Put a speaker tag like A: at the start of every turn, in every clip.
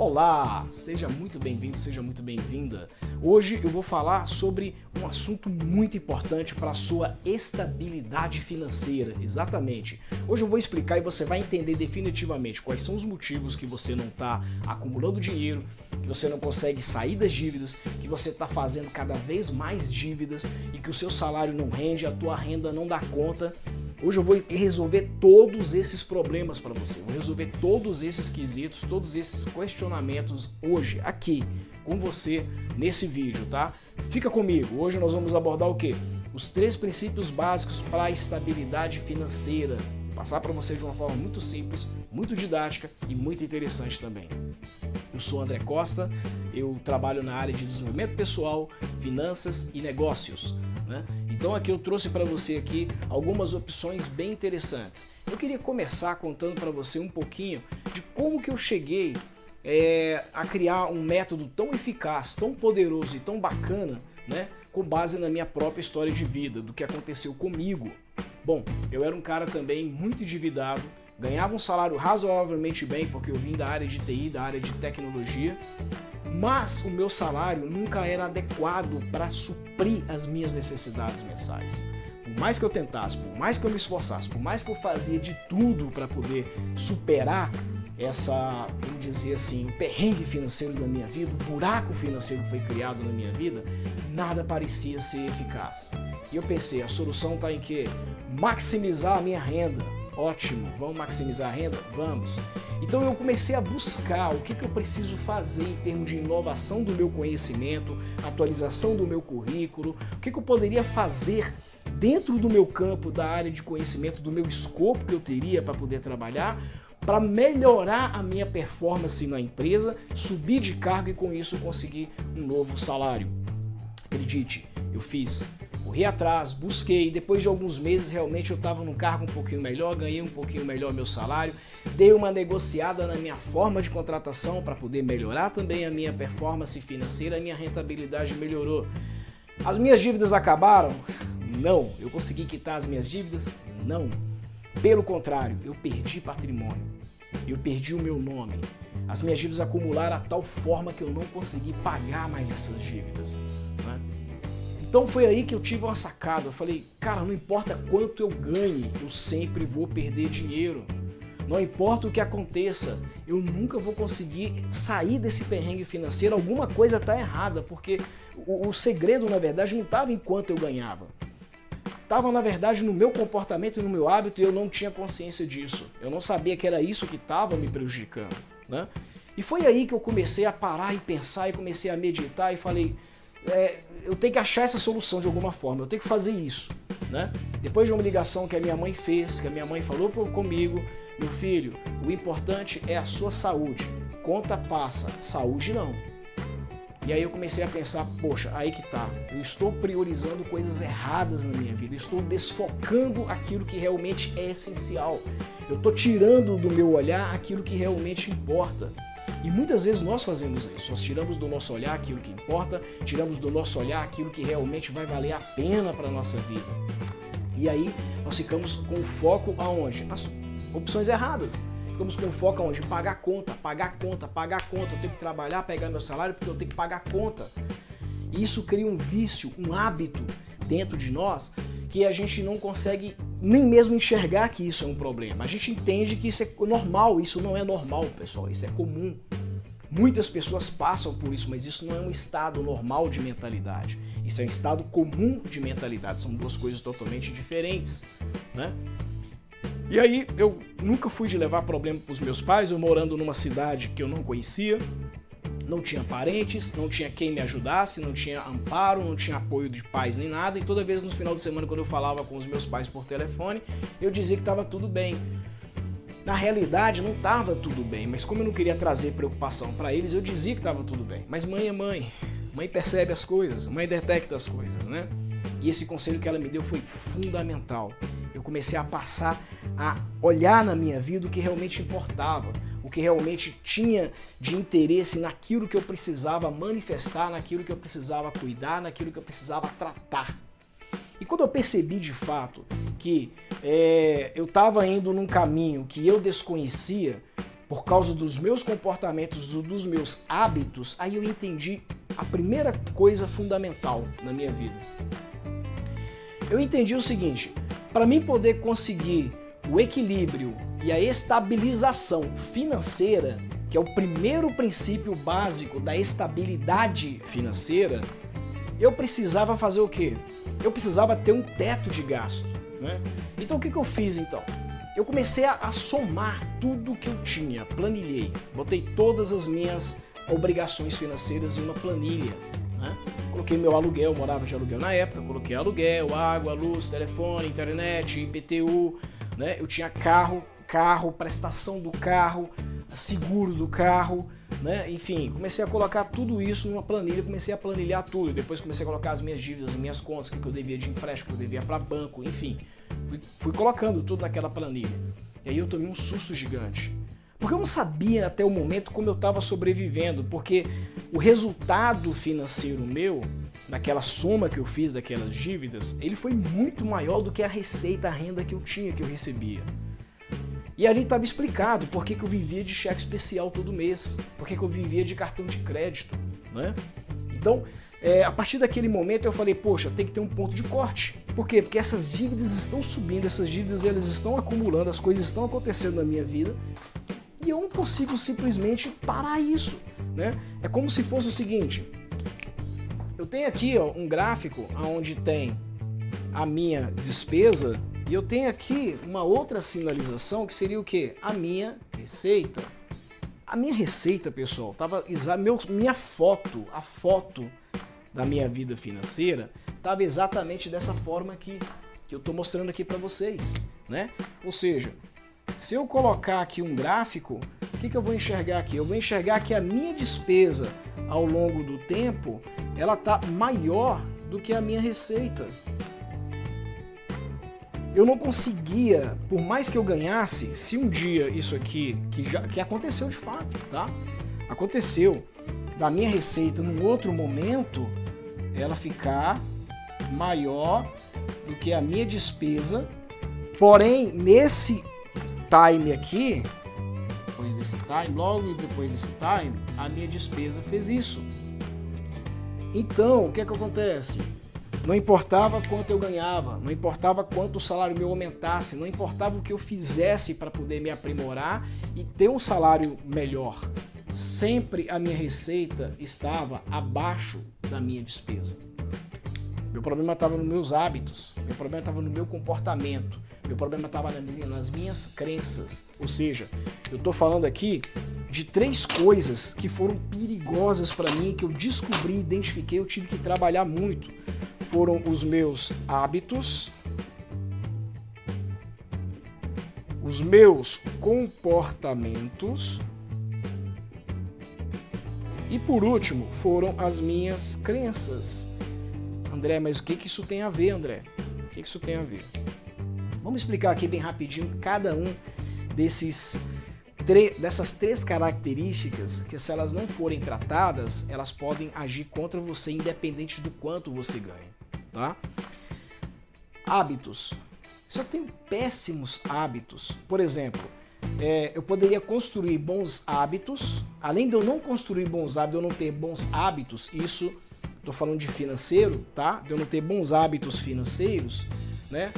A: Olá, seja muito bem-vindo, seja muito bem-vinda. Hoje eu vou falar sobre um assunto muito importante para a sua estabilidade financeira, exatamente. Hoje eu vou explicar e você vai entender definitivamente quais são os motivos que você não está acumulando dinheiro, que você não consegue sair das dívidas, que você está fazendo cada vez mais dívidas e que o seu salário não rende, a tua renda não dá conta. Hoje eu vou resolver todos esses problemas para você, vou resolver todos esses quesitos, todos esses questionamentos hoje, aqui, com você, nesse vídeo, tá? Fica comigo, hoje nós vamos abordar o quê? Os 3 princípios básicos para a estabilidade financeira. Vou passar para você de uma forma muito simples, muito didática e muito interessante também. Eu sou André Costa, eu trabalho na área de desenvolvimento pessoal, finanças e negócios. Então aqui eu trouxe para você aqui algumas opções bem interessantes. Eu queria começar contando para você um pouquinho de como que eu cheguei a criar um método tão eficaz, tão poderoso e tão bacana, né, com base na minha própria história de vida, do que aconteceu comigo. Bom, eu era um cara também muito endividado, ganhava um salário razoavelmente bem, porque eu vim da área de TI, da área de tecnologia, mas o meu salário nunca era adequado para suprir as minhas necessidades mensais. Por mais que eu tentasse, por mais que eu me esforçasse, por mais que eu fazia de tudo para poder superar vamos dizer assim, o perrengue financeiro da minha vida, o buraco financeiro que foi criado na minha vida, nada parecia ser eficaz. E eu pensei, a solução está em quê? Maximizar a minha renda. Ótimo, vamos maximizar a renda? Vamos. Então eu comecei a buscar o que eu preciso fazer em termos de inovação do meu conhecimento, atualização do meu currículo, o que eu poderia fazer dentro do meu campo, da área de conhecimento, do meu escopo que eu teria para poder trabalhar, para melhorar a minha performance na empresa, subir de cargo e com isso conseguir um novo salário. Acredite, eu fiz. Corri atrás, busquei, depois de alguns meses realmente eu estava num cargo um pouquinho melhor, ganhei um pouquinho melhor meu salário, dei uma negociada na minha forma de contratação para poder melhorar também a minha performance financeira, a minha rentabilidade melhorou. As minhas dívidas acabaram? Não. Eu consegui quitar as minhas dívidas? Não. Pelo contrário, eu perdi patrimônio, eu perdi o meu nome, as minhas dívidas acumularam a tal forma que eu não consegui pagar mais essas dívidas, né? Então foi aí que eu tive uma sacada, eu falei, cara, não importa quanto eu ganhe, eu sempre vou perder dinheiro. Não importa o que aconteça, eu nunca vou conseguir sair desse perrengue financeiro, alguma coisa está errada, porque o segredo, na verdade, não estava em quanto eu ganhava. Estava, na verdade, no meu comportamento e no meu hábito e eu não tinha consciência disso. Eu não sabia que era isso que estava me prejudicando, né? E foi aí que eu comecei a parar e pensar e comecei a meditar e falei, eu tenho que achar essa solução de alguma forma, eu tenho que fazer isso, né? Depois de uma ligação que a minha mãe fez, que a minha mãe falou comigo, meu filho, o importante é a sua saúde, conta passa, saúde não. E aí eu comecei a pensar, poxa, aí que tá, eu estou priorizando coisas erradas na minha vida, eu estou desfocando aquilo que realmente é essencial, eu estou tirando do meu olhar aquilo que realmente importa. E muitas vezes nós fazemos isso, nós tiramos do nosso olhar aquilo que importa, tiramos do nosso olhar aquilo que realmente vai valer a pena para a nossa vida. E aí nós ficamos com foco aonde? As opções erradas. Ficamos com foco aonde? Pagar conta, pagar conta, pagar conta. Eu tenho que trabalhar, pegar meu salário porque eu tenho que pagar conta. E isso cria um vício, um hábito dentro de nós que a gente não consegue nem mesmo enxergar que isso é um problema. A gente entende que isso é normal, isso não é normal, pessoal, isso é comum. Muitas pessoas passam por isso, mas isso não é um estado normal de mentalidade. Isso é um estado comum de mentalidade, são duas coisas totalmente diferentes, né? E aí eu nunca fui de levar problema para os meus pais, eu morando numa cidade que eu não conhecia, não tinha parentes, não tinha quem me ajudasse, não tinha amparo, não tinha apoio de pais nem nada, e toda vez no final de semana quando eu falava com os meus pais por telefone, eu dizia que estava tudo bem. Na realidade não estava tudo bem, mas como eu não queria trazer preocupação para eles, eu dizia que estava tudo bem. Mas mãe é mãe, mãe percebe as coisas, mãe detecta as coisas, né? E esse conselho que ela me deu foi fundamental. Eu comecei a passar a olhar na minha vida o que realmente importava, o que realmente tinha de interesse naquilo que eu precisava manifestar, naquilo que eu precisava cuidar, naquilo que eu precisava tratar. E quando eu percebi de fato que eu estava indo num caminho que eu desconhecia, por causa dos meus comportamentos, dos meus hábitos, aí eu entendi a primeira coisa fundamental na minha vida. Eu entendi o seguinte: para mim poder conseguir o equilíbrio e a estabilização financeira, que é o primeiro princípio básico da estabilidade financeira, eu precisava fazer o quê? Eu precisava ter um teto de gasto, né? Então o que eu fiz então? Eu comecei a somar tudo que eu tinha, planilhei, botei todas as minhas obrigações financeiras em uma planilha, né? Coloquei meu aluguel, eu morava de aluguel na época, coloquei aluguel, água, luz, telefone, internet, IPTU, né? Eu tinha carro, prestação do carro, seguro do carro, né? Enfim, comecei a colocar tudo isso numa planilha, comecei a planilhar tudo, depois comecei a colocar as minhas dívidas, as minhas contas, o que eu devia de empréstimo, o que eu devia para banco, enfim, fui colocando tudo naquela planilha. E aí eu tomei um susto gigante, porque eu não sabia até o momento como eu estava sobrevivendo, porque o resultado financeiro meu, naquela soma que eu fiz daquelas dívidas, ele foi muito maior do que a receita, a renda que eu tinha, que eu recebia. E ali estava explicado por que eu vivia de cheque especial todo mês, por que eu vivia de cartão de crédito, né? Então, a partir daquele momento eu falei, poxa, tem que ter um ponto de corte. Por quê? Porque essas dívidas estão subindo, essas dívidas elas estão acumulando, as coisas estão acontecendo na minha vida e eu não consigo simplesmente parar isso, né? É como se fosse o seguinte, eu tenho aqui ó, um gráfico onde tem a minha despesa e eu tenho aqui uma outra sinalização que seria o quê? A minha receita. A minha receita, pessoal, tava minha foto, a foto da minha vida financeira, estava exatamente dessa forma que eu estou mostrando aqui para vocês, né? Ou seja, se eu colocar aqui um gráfico, o que eu vou enxergar aqui? Eu vou enxergar que a minha despesa ao longo do tempo, ela está maior do que a minha receita. Eu não conseguia, por mais que eu ganhasse, se um dia isso aqui, que aconteceu de fato, tá? Aconteceu da minha receita num outro momento, ela ficar maior do que a minha despesa, porém nesse time aqui, depois desse time, logo depois desse time, a minha despesa fez isso. Então, o que acontece? Não importava quanto eu ganhava, não importava quanto o salário meu aumentasse, não importava o que eu fizesse para poder me aprimorar e ter um salário melhor. Sempre a minha receita estava abaixo da minha despesa. Meu problema estava nos meus hábitos, meu problema estava no meu comportamento, meu problema estava nas minhas crenças. Ou seja, eu estou falando aqui de 3 coisas que foram perigosas para mim, que eu descobri, identifiquei, eu tive que trabalhar muito. Foram os meus hábitos, os meus comportamentos e, por último, foram as minhas crenças. André, mas o que isso tem a ver, André? O que isso tem a ver? Vamos explicar aqui bem rapidinho cada um dessas 3 características que, se elas não forem tratadas, elas podem agir contra você independente do quanto você ganha, tá? Hábitos. Se eu tenho péssimos hábitos, por exemplo, eu poderia construir bons hábitos, além de eu não construir bons hábitos, eu não ter bons hábitos, isso, estou falando de financeiro, tá? De eu não ter bons hábitos financeiros, né?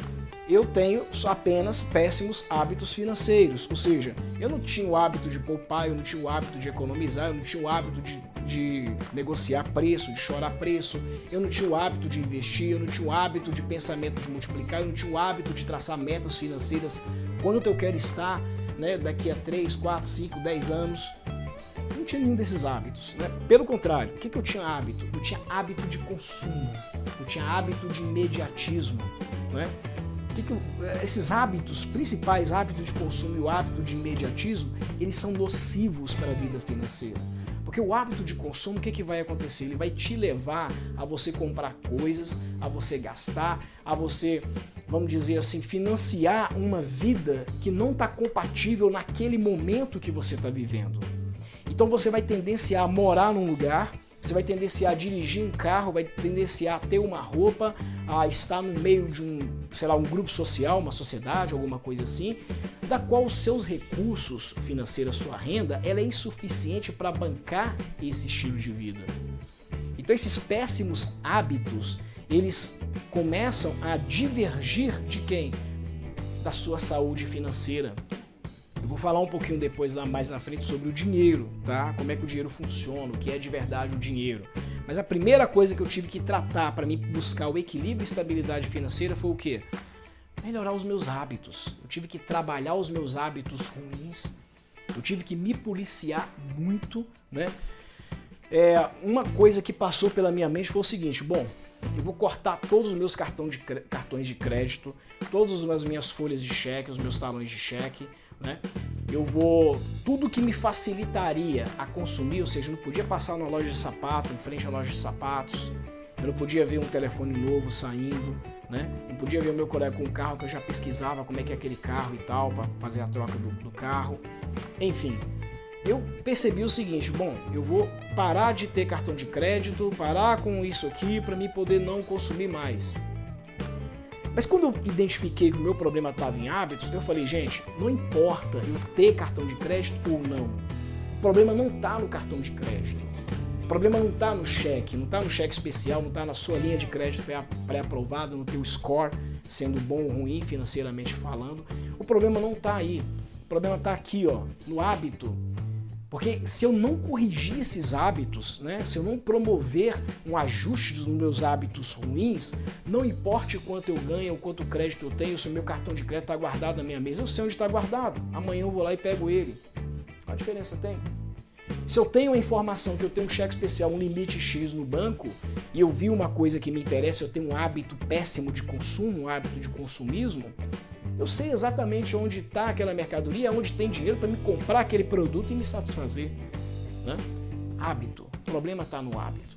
A: Eu tenho apenas péssimos hábitos financeiros, ou seja, eu não tinha o hábito de poupar, eu não tinha o hábito de economizar, eu não tinha o hábito de negociar preço, de chorar preço, eu não tinha o hábito de investir, eu não tinha o hábito de pensamento de multiplicar, eu não tinha o hábito de traçar metas financeiras, quanto eu quero estar, né, daqui a 3, 4, 5, 10 anos. Eu não tinha nenhum desses hábitos, né? Pelo contrário, o que eu tinha hábito? Eu tinha hábito de consumo, eu tinha hábito de imediatismo, né? Esses hábitos, principais hábitos de consumo e o hábito de imediatismo, eles são nocivos para a vida financeira. Porque o hábito de consumo, o que vai acontecer? Ele vai te levar a você comprar coisas, a você gastar, a você, vamos dizer assim, financiar uma vida que não está compatível naquele momento que você está vivendo. Então você vai tendenciar a morar num lugar você vai tendenciar a dirigir um carro, vai tendenciar a ter uma roupa, a estar no meio de um, sei lá, um grupo social, uma sociedade, alguma coisa assim, da qual os seus recursos financeiros, sua renda, ela é insuficiente para bancar esse estilo de vida. Então esses péssimos hábitos, eles começam a divergir de quem? Da sua saúde financeira. Eu vou falar um pouquinho depois, lá mais na frente, sobre o dinheiro, tá? Como é que o dinheiro funciona, o que é de verdade o dinheiro. Mas a primeira coisa que eu tive que tratar para mim buscar o equilíbrio e estabilidade financeira foi o quê? Melhorar os meus hábitos. Eu tive que trabalhar os meus hábitos ruins. Eu tive que me policiar muito, né? Uma coisa que passou pela minha mente foi o seguinte: bom, eu vou cortar todos os meus cartões de crédito, todas as minhas folhas de cheque, os meus talões de cheque, né? Tudo que me facilitaria a consumir, ou seja, eu não podia passar numa loja de sapato, em frente à loja de sapatos, eu não podia ver um telefone novo saindo, né? Não podia ver o meu colega com um carro que eu já pesquisava como é que é aquele carro e tal, para fazer a troca do carro. Enfim, eu percebi o seguinte: bom, eu vou parar de ter cartão de crédito, parar com isso aqui para mim poder não consumir mais. Mas quando eu identifiquei que o meu problema estava em hábitos, eu falei, gente, não importa eu ter cartão de crédito ou não. O problema não está no cartão de crédito. O problema não está no cheque, não está no cheque especial, não está na sua linha de crédito pré-aprovada, no teu score, sendo bom ou ruim financeiramente falando. O problema não está aí. O problema está aqui, ó, no hábito. Porque se eu não corrigir esses hábitos, né, se eu não promover um ajuste dos meus hábitos ruins, não importa quanto eu ganho, quanto crédito eu tenho, se o meu cartão de crédito está guardado na minha mesa, eu sei onde está guardado. Amanhã eu vou lá e pego ele. Qual a diferença tem? Se eu tenho a informação que eu tenho um cheque especial, um limite X no banco, e eu vi uma coisa que me interessa, eu tenho um hábito péssimo de consumo, um hábito de consumismo, eu sei exatamente onde está aquela mercadoria, onde tem dinheiro para me comprar aquele produto e me satisfazer, né? Hábito. O problema está no hábito.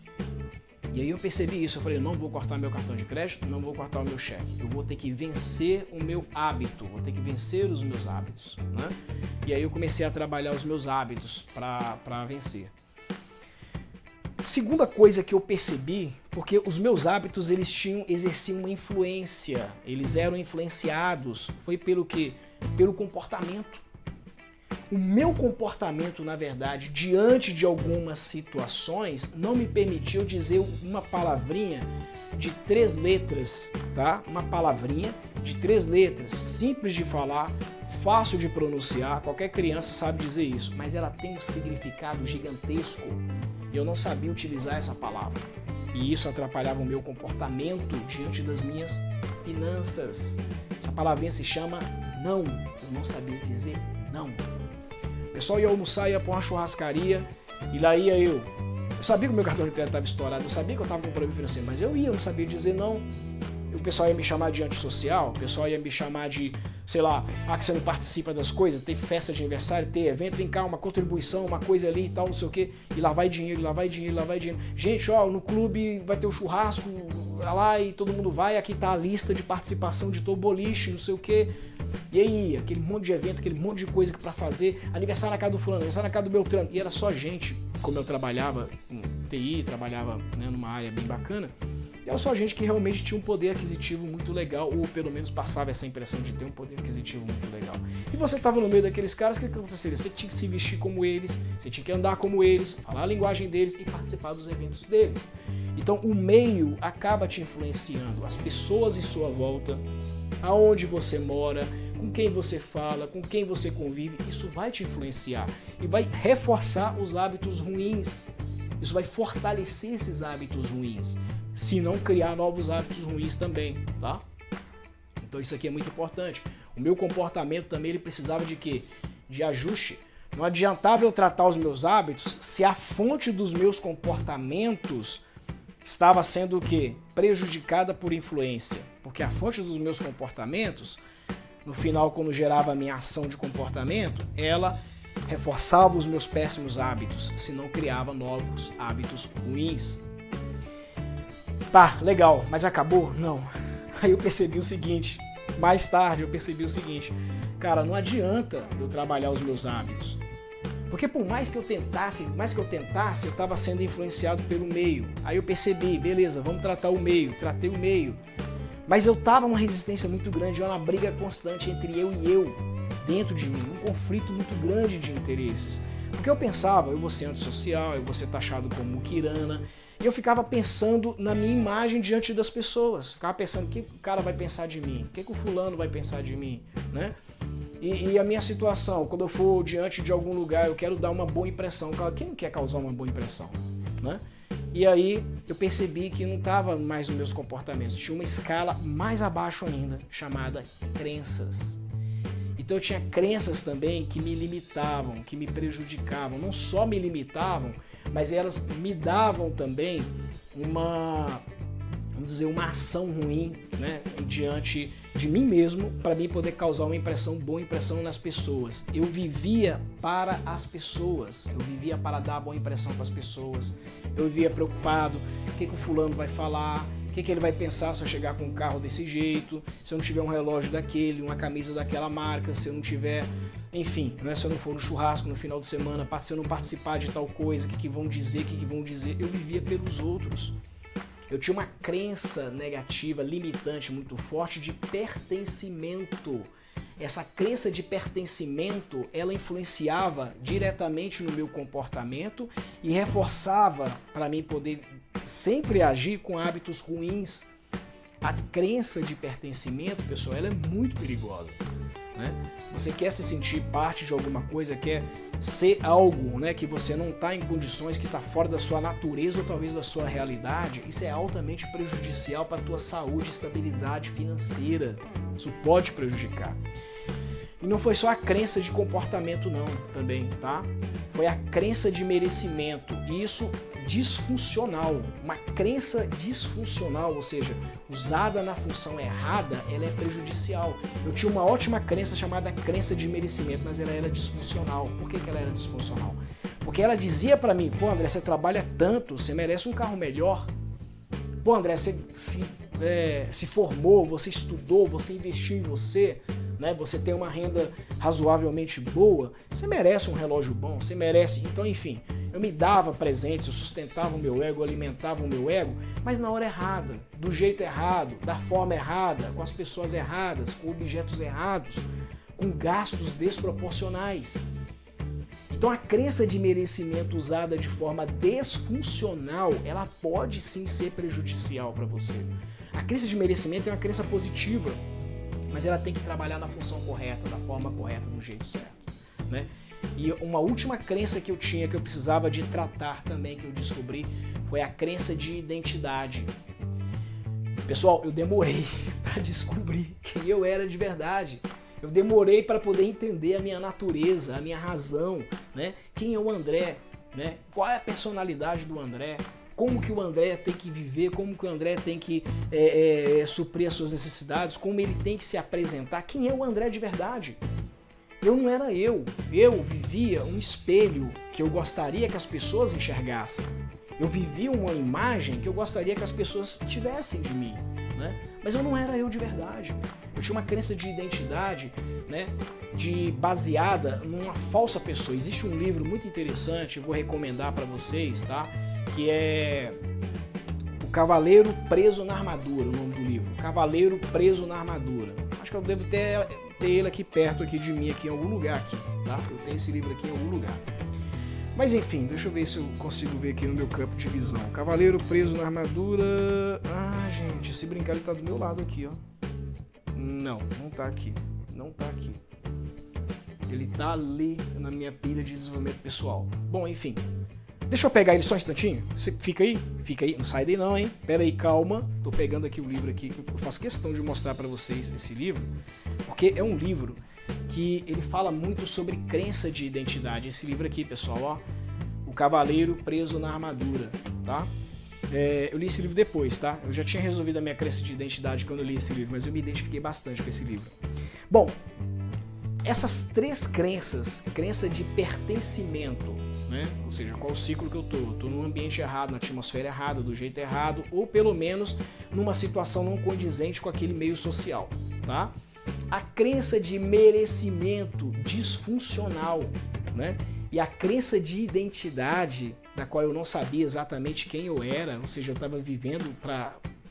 A: E aí eu percebi isso. Eu falei, não vou cortar meu cartão de crédito, não vou cortar o meu cheque. Eu vou ter que vencer o meu hábito, vou ter que vencer os meus hábitos, né? E aí eu comecei a trabalhar os meus hábitos para vencer. Segunda coisa que eu percebi, porque os meus hábitos exerciam uma influência, eles eram influenciados, foi pelo quê? Pelo comportamento. O meu comportamento, na verdade, diante de algumas situações, não me permitiu dizer uma palavrinha de 3 letras, tá? Uma palavrinha de 3 letras, simples de falar, fácil de pronunciar, qualquer criança sabe dizer isso, mas ela tem um significado gigantesco. Eu não sabia utilizar essa palavra. E isso atrapalhava o meu comportamento diante das minhas finanças. Essa palavrinha se chama não. Eu não sabia dizer não. O pessoal ia almoçar, ia para uma churrascaria, e lá ia eu. Eu sabia que o meu cartão de crédito estava estourado, eu sabia que eu estava com um problema financeiro, mas eu não sabia dizer não. O pessoal ia me chamar de antissocial, o pessoal ia me chamar de, sei lá, que você não participa das coisas, ter festa de aniversário, ter evento, vem cá, uma contribuição, uma coisa ali e tal, não sei o quê, e lá vai dinheiro, lá vai dinheiro, lá vai dinheiro. Gente, ó, no clube vai ter o churrasco, lá e todo mundo vai, aqui tá a lista de participação de todo boliche, não sei o quê. E aí, aquele monte de evento, aquele monte de coisa pra fazer, aniversário na casa do fulano, aniversário na casa do Beltrano, e era só gente, como eu trabalhava em TI, trabalhava, né, numa área bem bacana, era só gente que realmente tinha um poder aquisitivo muito legal, ou pelo menos passava essa impressão de ter um poder aquisitivo muito legal. E você estava no meio daqueles caras, o que aconteceria? Você tinha que se vestir como eles, você tinha que andar como eles, falar a linguagem deles e participar dos eventos deles. Então o meio acaba te influenciando, as pessoas em sua volta, aonde você mora, com quem você fala, com quem você convive, isso vai te influenciar e vai reforçar os hábitos ruins. Isso vai fortalecer esses hábitos ruins, se não criar novos hábitos ruins também, tá? Então isso aqui é muito importante. O meu comportamento também ele precisava de quê? De ajuste. Não adiantava eu tratar os meus hábitos se a fonte dos meus comportamentos estava sendo o quê? Prejudicada por influência. Porque a fonte dos meus comportamentos, no final, quando gerava a minha ação de comportamento, ela reforçava os meus péssimos hábitos, se não criava novos hábitos ruins. Tá, legal, mas acabou? Não. Aí eu percebi o seguinte, mais tarde eu percebi o seguinte, cara, não adianta eu trabalhar os meus hábitos, Porque por mais que eu tentasse, eu estava sendo influenciado pelo meio. Aí eu percebi, beleza, vamos tratar o meio, tratei o meio. Mas eu estava numa resistência muito grande, uma briga constante entre eu e eu, dentro de mim, um conflito muito grande de interesses. Porque eu pensava, eu vou ser antissocial, eu vou ser taxado como muquirana, e eu ficava pensando na minha imagem diante das pessoas. Ficava pensando, o que o cara vai pensar de mim? O que o fulano vai pensar de mim? Né? E a minha situação, quando eu for diante de algum lugar, eu quero dar uma boa impressão. Quem não quer causar uma boa impressão? Né? E aí eu percebi que não estava mais nos meus comportamentos. Tinha uma escala mais abaixo ainda, chamada crenças. Então eu tinha crenças também que me limitavam, que me prejudicavam. Não só me limitavam, mas elas me davam também uma ação ruim, né, diante de mim mesmo, para mim poder causar uma boa impressão nas pessoas. Eu vivia para as pessoas, eu vivia para dar boa impressão para as pessoas. Eu vivia preocupado, o que o fulano vai falar, o que ele vai pensar se eu chegar com um carro desse jeito, se eu não tiver um relógio daquele, uma camisa daquela marca, se eu não tiver, enfim, né, se eu não for no churrasco no final de semana, se eu não participar de tal coisa, o que vão dizer, Eu vivia pelos outros. Eu tinha uma crença negativa, limitante, muito forte de pertencimento. Essa crença de pertencimento, ela influenciava diretamente no meu comportamento e reforçava para mim poder sempre agir com hábitos ruins. A crença de pertencimento, pessoal, ela é muito perigosa. Né? Você quer se sentir parte de alguma coisa, quer ser algo, né, que você não está em condições, que está fora da sua natureza ou talvez da sua realidade, isso é altamente prejudicial para a tua saúde e estabilidade financeira. Isso pode prejudicar. E não foi só a crença de comportamento não, também, tá? Foi a crença de merecimento, e isso disfuncional, uma crença disfuncional, ou seja, usada na função errada, ela é prejudicial. Eu tinha uma ótima crença chamada crença de merecimento, mas ela era disfuncional. Por que ela era disfuncional? Porque ela dizia para mim, pô André, você trabalha tanto, você merece um carro melhor. Pô André, você se formou, você estudou, você investiu em você, né? Você tem uma renda razoavelmente boa, você merece um relógio bom, você merece, então enfim, eu me dava presentes, eu sustentava o meu ego, eu alimentava o meu ego, mas na hora errada, do jeito errado, da forma errada, com as pessoas erradas, com objetos errados, com gastos desproporcionais. Então a crença de merecimento usada de forma disfuncional, ela pode sim ser prejudicial para você. A crença de merecimento é uma crença positiva, mas ela tem que trabalhar na função correta, da forma correta, do jeito certo, né? E uma última crença que eu tinha, que eu precisava de tratar também, que eu descobri, foi a crença de identidade. Pessoal, eu demorei para descobrir quem eu era de verdade. Eu demorei para poder entender a minha natureza, a minha razão, né? Quem é o André, né? Qual é a personalidade do André? Como que o André tem que viver, como que o André tem que suprir as suas necessidades, como ele tem que se apresentar, quem é o André de verdade. Eu não era eu vivia um espelho que eu gostaria que as pessoas enxergassem. Eu vivia uma imagem que eu gostaria que as pessoas tivessem de mim, né? Mas eu não era eu de verdade. Eu tinha uma crença de identidade, né, baseada numa falsa pessoa. Existe um livro muito interessante, eu vou recomendar para vocês, tá? Que é O Cavaleiro Preso na Armadura, o nome do livro. Cavaleiro Preso na Armadura. Acho que eu devo ter ele aqui perto aqui de mim, aqui em algum lugar aqui, tá? Eu tenho esse livro aqui em algum lugar. Mas enfim, deixa eu ver se eu consigo ver aqui no meu campo de visão. Cavaleiro Preso na Armadura... Ah, gente, se brincar ele tá do meu lado aqui, ó. Não tá aqui. Não tá aqui. Ele tá ali na minha pilha de desenvolvimento pessoal. Bom, enfim. Deixa eu pegar ele só um instantinho. Você fica aí? Fica aí. Não sai daí não, hein? Pera aí, calma. Tô pegando aqui o livro aqui. Eu faço questão de mostrar pra vocês esse livro. Porque é um livro que ele fala muito sobre crença de identidade. Esse livro aqui, pessoal, ó. O Cavaleiro Preso na Armadura, tá? Eu li esse livro depois, tá? Eu já tinha resolvido a minha crença de identidade quando eu li esse livro, mas eu me identifiquei bastante com esse livro. Bom, essas três crenças, crença de pertencimento, né? Ou seja, qual o ciclo que eu tô? Eu tô num ambiente errado, na atmosfera errada, do jeito errado, ou pelo menos numa situação não condizente com aquele meio social, tá? A crença de merecimento disfuncional, né? E a crença de identidade, da qual eu não sabia exatamente quem eu era, ou seja, eu estava vivendo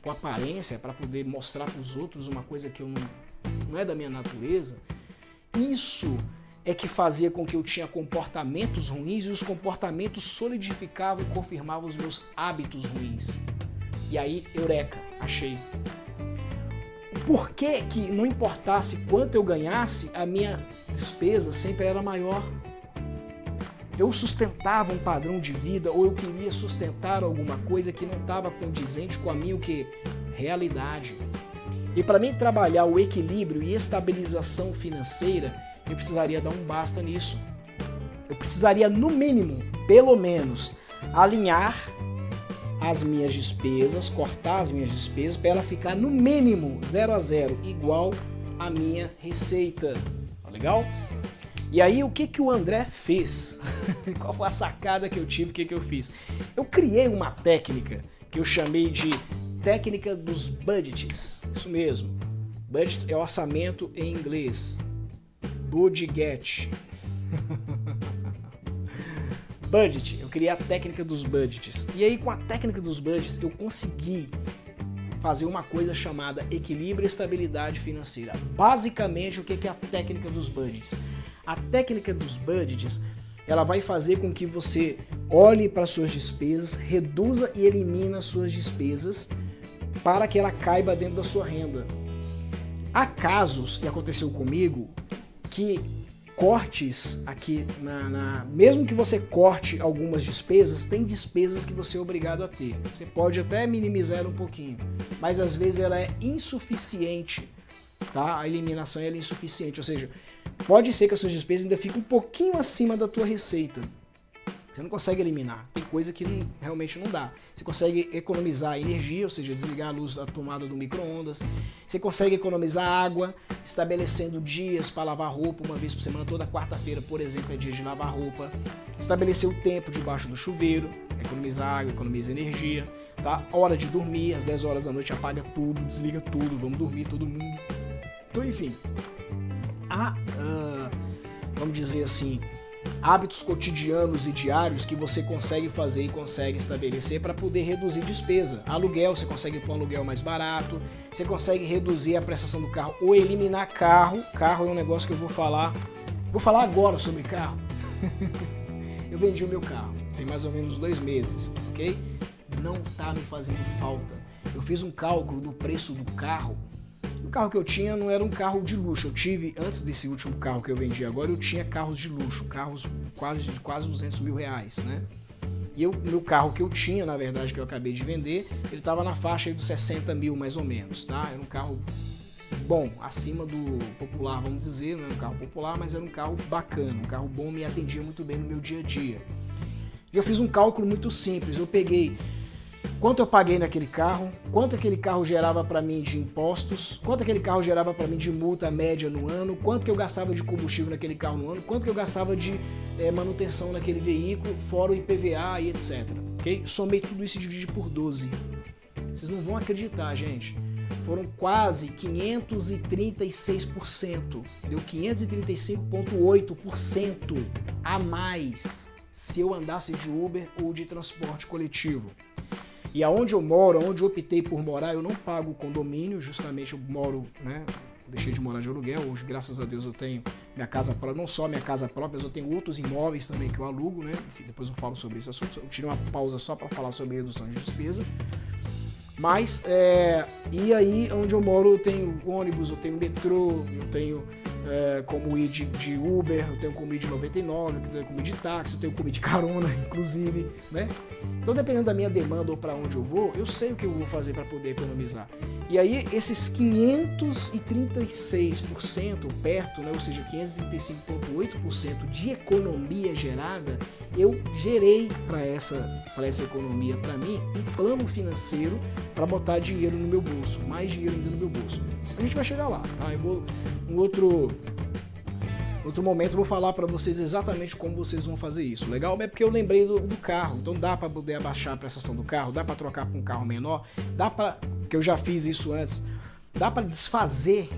A: com aparência, para poder mostrar para os outros uma coisa que eu não é da minha natureza, isso é que fazia com que eu tinha comportamentos ruins, e os comportamentos solidificavam e confirmavam os meus hábitos ruins. E aí, eureka, achei. Por que não importasse quanto eu ganhasse, a minha despesa sempre era maior? Eu sustentava um padrão de vida, ou eu queria sustentar alguma coisa que não estava condizente com a minha realidade. E para mim trabalhar o equilíbrio e estabilização financeira, eu precisaria dar um basta nisso. Eu precisaria, no mínimo, pelo menos, alinhar as minhas despesas, cortar as minhas despesas, para ela ficar no mínimo 0 a 0, igual a minha receita. Tá legal? E aí, o que o André fez? Qual foi a sacada que eu tive? O que eu fiz? Eu criei uma técnica que eu chamei de técnica dos budgets. Isso mesmo. Budgets é orçamento em inglês. Budget. Budget. Eu criei a técnica dos budgets. E aí, com a técnica dos budgets, eu consegui fazer uma coisa chamada equilíbrio e estabilidade financeira. Basicamente, o que é a técnica dos budgets? A técnica dos budgets, ela vai fazer com que você olhe para suas despesas, reduza e elimine as suas despesas para que ela caiba dentro da sua renda. Há casos que aconteceu comigo que cortes aqui, mesmo que você corte algumas despesas, tem despesas que você é obrigado a ter. Você pode até minimizar um pouquinho, mas às vezes ela é insuficiente. Tá? A eliminação é insuficiente, ou seja, pode ser que as suas despesas ainda fiquem um pouquinho acima da tua receita. Você não consegue eliminar, tem coisa que realmente não dá. Você consegue economizar energia, ou seja, desligar a luz da tomada do micro-ondas. Você consegue economizar água, estabelecendo dias para lavar roupa uma vez por semana. Toda quarta-feira, por exemplo, é dia de lavar roupa. Estabelecer o tempo debaixo do chuveiro, economiza água, economiza energia. Tá? Hora de dormir, às 10 horas da noite apaga tudo, desliga tudo, vamos dormir todo mundo. Então, enfim, vamos dizer assim, hábitos cotidianos e diários que você consegue fazer e consegue estabelecer para poder reduzir despesa. Aluguel, você consegue pôr um aluguel mais barato, você consegue reduzir a prestação do carro ou eliminar carro. Carro é um negócio que eu vou falar agora sobre carro. Eu vendi o meu carro, tem mais ou menos 2 meses, ok? Não tá me fazendo falta. Eu fiz um cálculo do preço do carro. O carro que eu tinha não era um carro de luxo. Eu tive, antes desse último carro que eu vendi agora, eu tinha carros de luxo, carros quase 200 mil reais, né? E meu carro que eu tinha, na verdade, que eu acabei de vender, ele estava na faixa aí dos 60 mil, mais ou menos, tá? Era um carro bom, acima do popular, vamos dizer, não era um carro popular, mas era um carro bacana, um carro bom, me atendia muito bem no meu dia a dia. E eu fiz um cálculo muito simples, eu peguei quanto eu paguei naquele carro, quanto aquele carro gerava para mim de impostos, quanto aquele carro gerava para mim de multa média no ano, quanto que eu gastava de combustível naquele carro no ano, quanto que eu gastava de manutenção naquele veículo, fora o IPVA e etc. Okay? Somei tudo isso e dividi por 12. Vocês não vão acreditar, gente. Foram quase 536%. Deu 535,8% a mais se eu andasse de Uber ou de transporte coletivo. E aonde eu moro, onde eu optei por morar, eu não pago condomínio, justamente eu moro, né? Deixei de morar de aluguel, hoje, graças a Deus, eu tenho minha casa própria, não só minha casa própria, mas eu tenho outros imóveis também que eu alugo, né? Enfim, depois eu falo sobre esse assunto, eu tirei uma pausa só para falar sobre redução de despesa. Mas, e aí, onde eu moro, eu tenho ônibus, eu tenho metrô, eu tenho como ir de Uber, eu tenho como ir de 99, eu tenho como ir de táxi, eu tenho como ir de carona, inclusive, né? Então, dependendo da minha demanda ou para onde eu vou, eu sei o que eu vou fazer para poder economizar. E aí, esses 536% perto, né, ou seja, 535,8% de economia gerada, eu gerei para essa economia, para mim, um plano financeiro para botar dinheiro no meu bolso, mais dinheiro ainda no meu bolso. A gente vai chegar lá, tá? Eu vou, em outro momento, eu vou falar para vocês exatamente como vocês vão fazer isso. Legal? É porque eu lembrei do carro, então dá para poder abaixar a prestação do carro, dá para trocar para um carro menor, dá para, que eu já fiz isso antes, dá para desfazer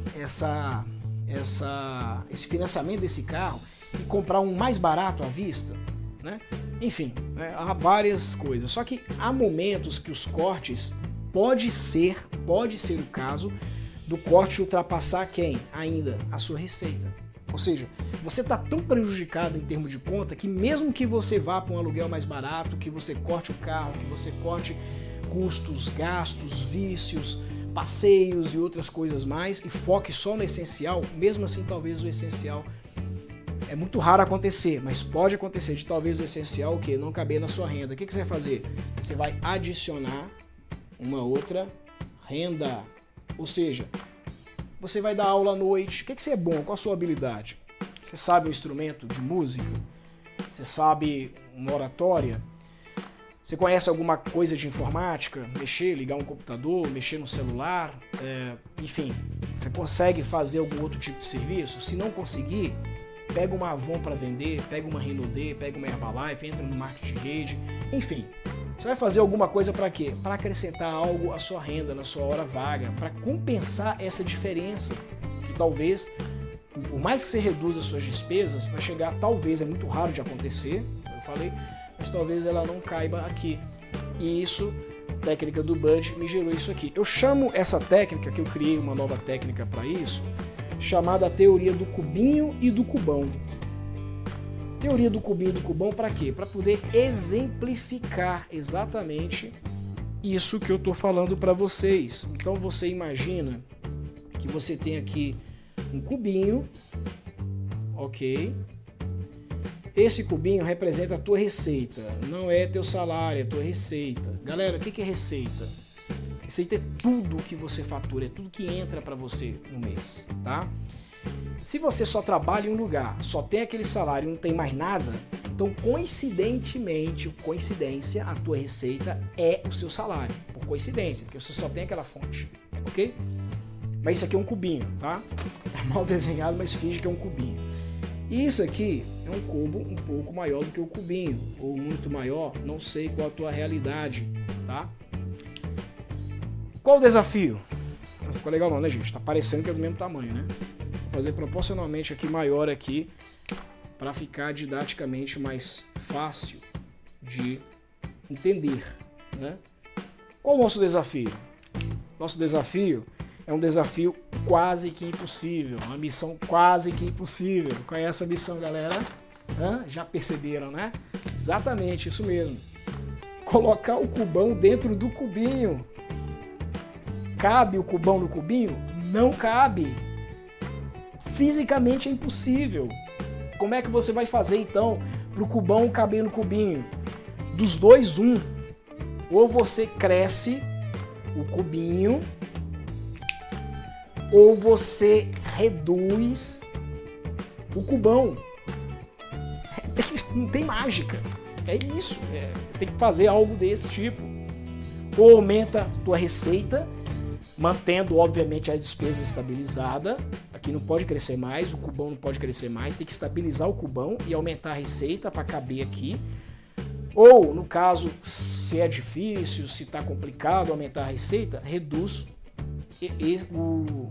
A: esse financiamento desse carro e comprar um mais barato à vista, né? Enfim, né? Há várias coisas. Só que há momentos que os cortes pode ser o caso do corte ultrapassar quem? Ainda a sua receita. Ou seja, você está tão prejudicado em termos de conta que mesmo que você vá para um aluguel mais barato, que você corte o carro, que você corte custos, gastos, vícios, passeios e outras coisas mais e foque só no essencial, mesmo assim talvez o essencial é muito raro acontecer, mas pode acontecer de talvez o essencial o quê? Não caber na sua renda. O que você vai fazer? Você vai adicionar uma outra renda. Ou seja, você vai dar aula à noite. O que você é bom? Qual a sua habilidade? Você sabe um instrumento de música? Você sabe uma oratória? Você conhece alguma coisa de informática? Mexer, ligar um computador, mexer no celular? Enfim, você consegue fazer algum outro tipo de serviço? Se não conseguir, pega uma Avon para vender, pega uma Renaudê, pega uma Herbalife, entra no Marketing Gate, enfim. Você vai fazer alguma coisa para quê? Para acrescentar algo à sua renda, na sua hora vaga, para compensar essa diferença, que talvez, por mais que você reduza as suas despesas, vai chegar, talvez, é muito raro de acontecer, eu falei, mas talvez ela não caiba aqui. E isso, técnica do Bud, me gerou isso aqui. Eu chamo essa técnica, que eu criei uma nova técnica para isso, chamada teoria do cubinho e do cubão. Teoria do cubinho e do cubão para quê? Para poder exemplificar exatamente isso que eu estou falando para vocês. Então você imagina que você tem aqui um cubinho, ok? Esse cubinho representa a tua receita, não é teu salário, é tua receita. Galera, o que é receita? Receita é tudo que você fatura, é tudo que entra para você no mês, tá? Se você só trabalha em um lugar, só tem aquele salário e não tem mais nada, então coincidência, a tua receita é o seu salário, por coincidência, porque você só tem aquela fonte, ok? Mas isso aqui é um cubinho, tá? Tá mal desenhado, mas finge que é um cubinho. E isso aqui é um cubo um pouco maior do que o cubinho, ou muito maior, não sei qual a tua realidade, tá? Qual o desafio? Não ficou legal não, né, gente? Tá parecendo que é do mesmo tamanho, né? Vou fazer proporcionalmente aqui maior aqui para ficar didaticamente mais fácil de entender, né? Qual o nosso desafio? Nosso desafio é um desafio quase que impossível, uma missão quase que impossível. Qual é essa missão, galera? Já perceberam, né? Exatamente, isso mesmo. Colocar o cubão dentro do cubinho. Cabe o cubão no cubinho? Não cabe. Fisicamente é impossível. Como é que você vai fazer então para o cubão caber no cubinho? Dos dois, um. Ou você cresce o cubinho, ou você reduz o cubão. Não tem mágica. É isso. Tem que fazer algo desse tipo. Ou aumenta a tua receita, mantendo, obviamente, a despesa estabilizada. Aqui não pode crescer mais, o cubão não pode crescer mais, tem que estabilizar o cubão e aumentar a receita para caber aqui. Ou, no caso, se é difícil, se está complicado aumentar a receita, reduz o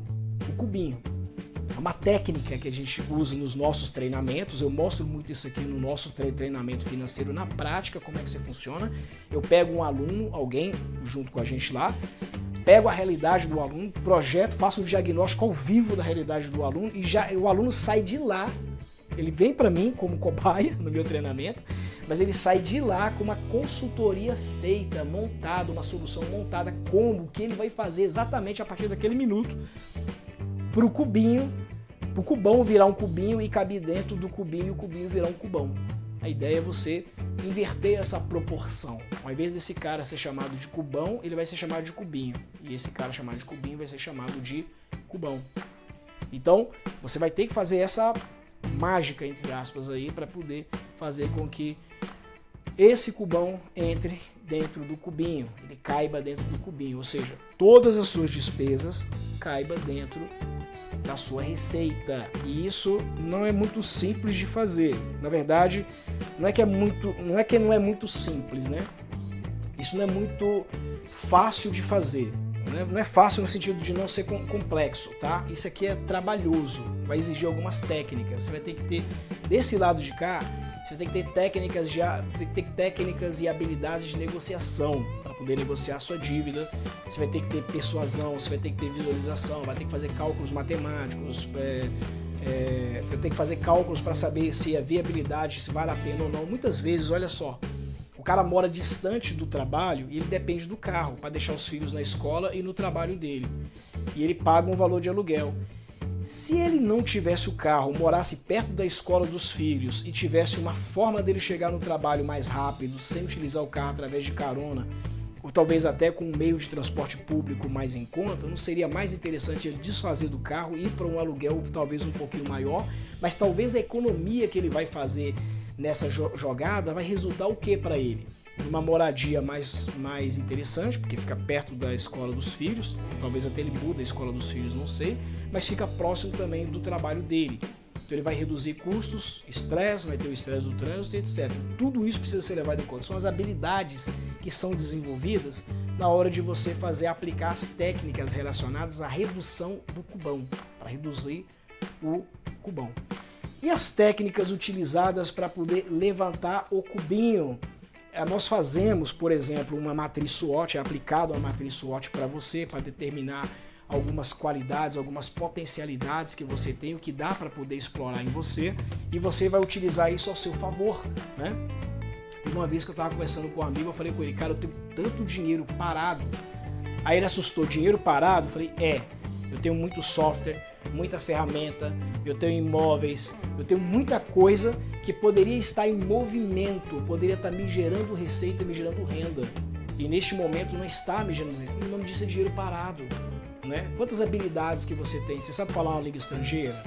A: cubinho. É uma técnica que a gente usa nos nossos treinamentos. Eu mostro muito isso aqui no nosso treinamento financeiro na prática, como é que isso funciona. Eu pego um aluno, alguém junto com a gente lá, pego a realidade do aluno, projeto, faço um diagnóstico ao vivo da realidade do aluno e já o aluno sai de lá. Ele vem para mim como cobaia no meu treinamento, mas ele sai de lá com uma consultoria feita, montada, uma solução montada, como que ele vai fazer exatamente a partir daquele minuto para o cubinho, para o cubão virar um cubinho e caber dentro do cubinho e o cubinho virar um cubão. A ideia é você inverter essa proporção. Ao invés desse cara ser chamado de cubão, ele vai ser chamado de cubinho. E esse cara chamado de cubinho vai ser chamado de cubão. Então, você vai ter que fazer essa mágica, entre aspas, aí, para poder fazer com que esse cubão entre dentro do cubinho, ele caiba dentro do cubinho, ou seja, todas as suas despesas caibam dentro da sua receita. E isso não é muito simples de fazer. Na verdade, não é que não é muito simples, né? Isso não é muito fácil de fazer. Não é fácil no sentido de não ser complexo, tá? Isso aqui é trabalhoso, vai exigir algumas técnicas. Você vai ter que ter, desse lado de cá, você vai ter que ter técnicas e habilidades de negociação para poder negociar a sua dívida. Você vai ter que ter persuasão, você vai ter que ter visualização, vai ter que fazer cálculos matemáticos, você vai ter que fazer cálculos para saber se a viabilidade, se vale a pena ou não. Muitas vezes, olha só, o cara mora distante do trabalho e ele depende do carro para deixar os filhos na escola e no trabalho dele. E ele paga um valor de aluguel. Se ele não tivesse o carro, morasse perto da escola dos filhos e tivesse uma forma dele chegar no trabalho mais rápido, sem utilizar o carro através de carona, ou talvez até com um meio de transporte público mais em conta, não seria mais interessante ele desfazer do carro e ir para um aluguel talvez um pouquinho maior, mas talvez a economia que ele vai fazer nessa jogada vai resultar o que para ele? Uma moradia mais interessante, porque fica perto da escola dos filhos, talvez até ele mude a escola dos filhos, não sei, mas fica próximo também do trabalho dele. Então ele vai reduzir custos, estresse, vai ter o estresse do trânsito, etc. Tudo isso precisa ser levado em conta. São as habilidades que são desenvolvidas na hora de você aplicar as técnicas relacionadas à redução do cubão, para reduzir o cubão. E as técnicas utilizadas para poder levantar o cubinho? Nós fazemos, por exemplo, uma matriz SWOT, é aplicado uma matriz SWOT para você, para determinar algumas qualidades, algumas potencialidades que você tem, o que dá para poder explorar em você, e você vai utilizar isso ao seu favor, né? Teve uma vez que eu estava conversando com um amigo, eu falei com ele, cara, eu tenho tanto dinheiro parado. Aí ele assustou, dinheiro parado? Eu falei, eu tenho muito software, muita ferramenta, eu tenho imóveis, eu tenho muita coisa que poderia estar em movimento, poderia estar me gerando receita, me gerando renda. E neste momento não está me gerando renda. O nome disso é dinheiro parado. Né? Quantas habilidades que você tem? Você sabe falar uma língua estrangeira?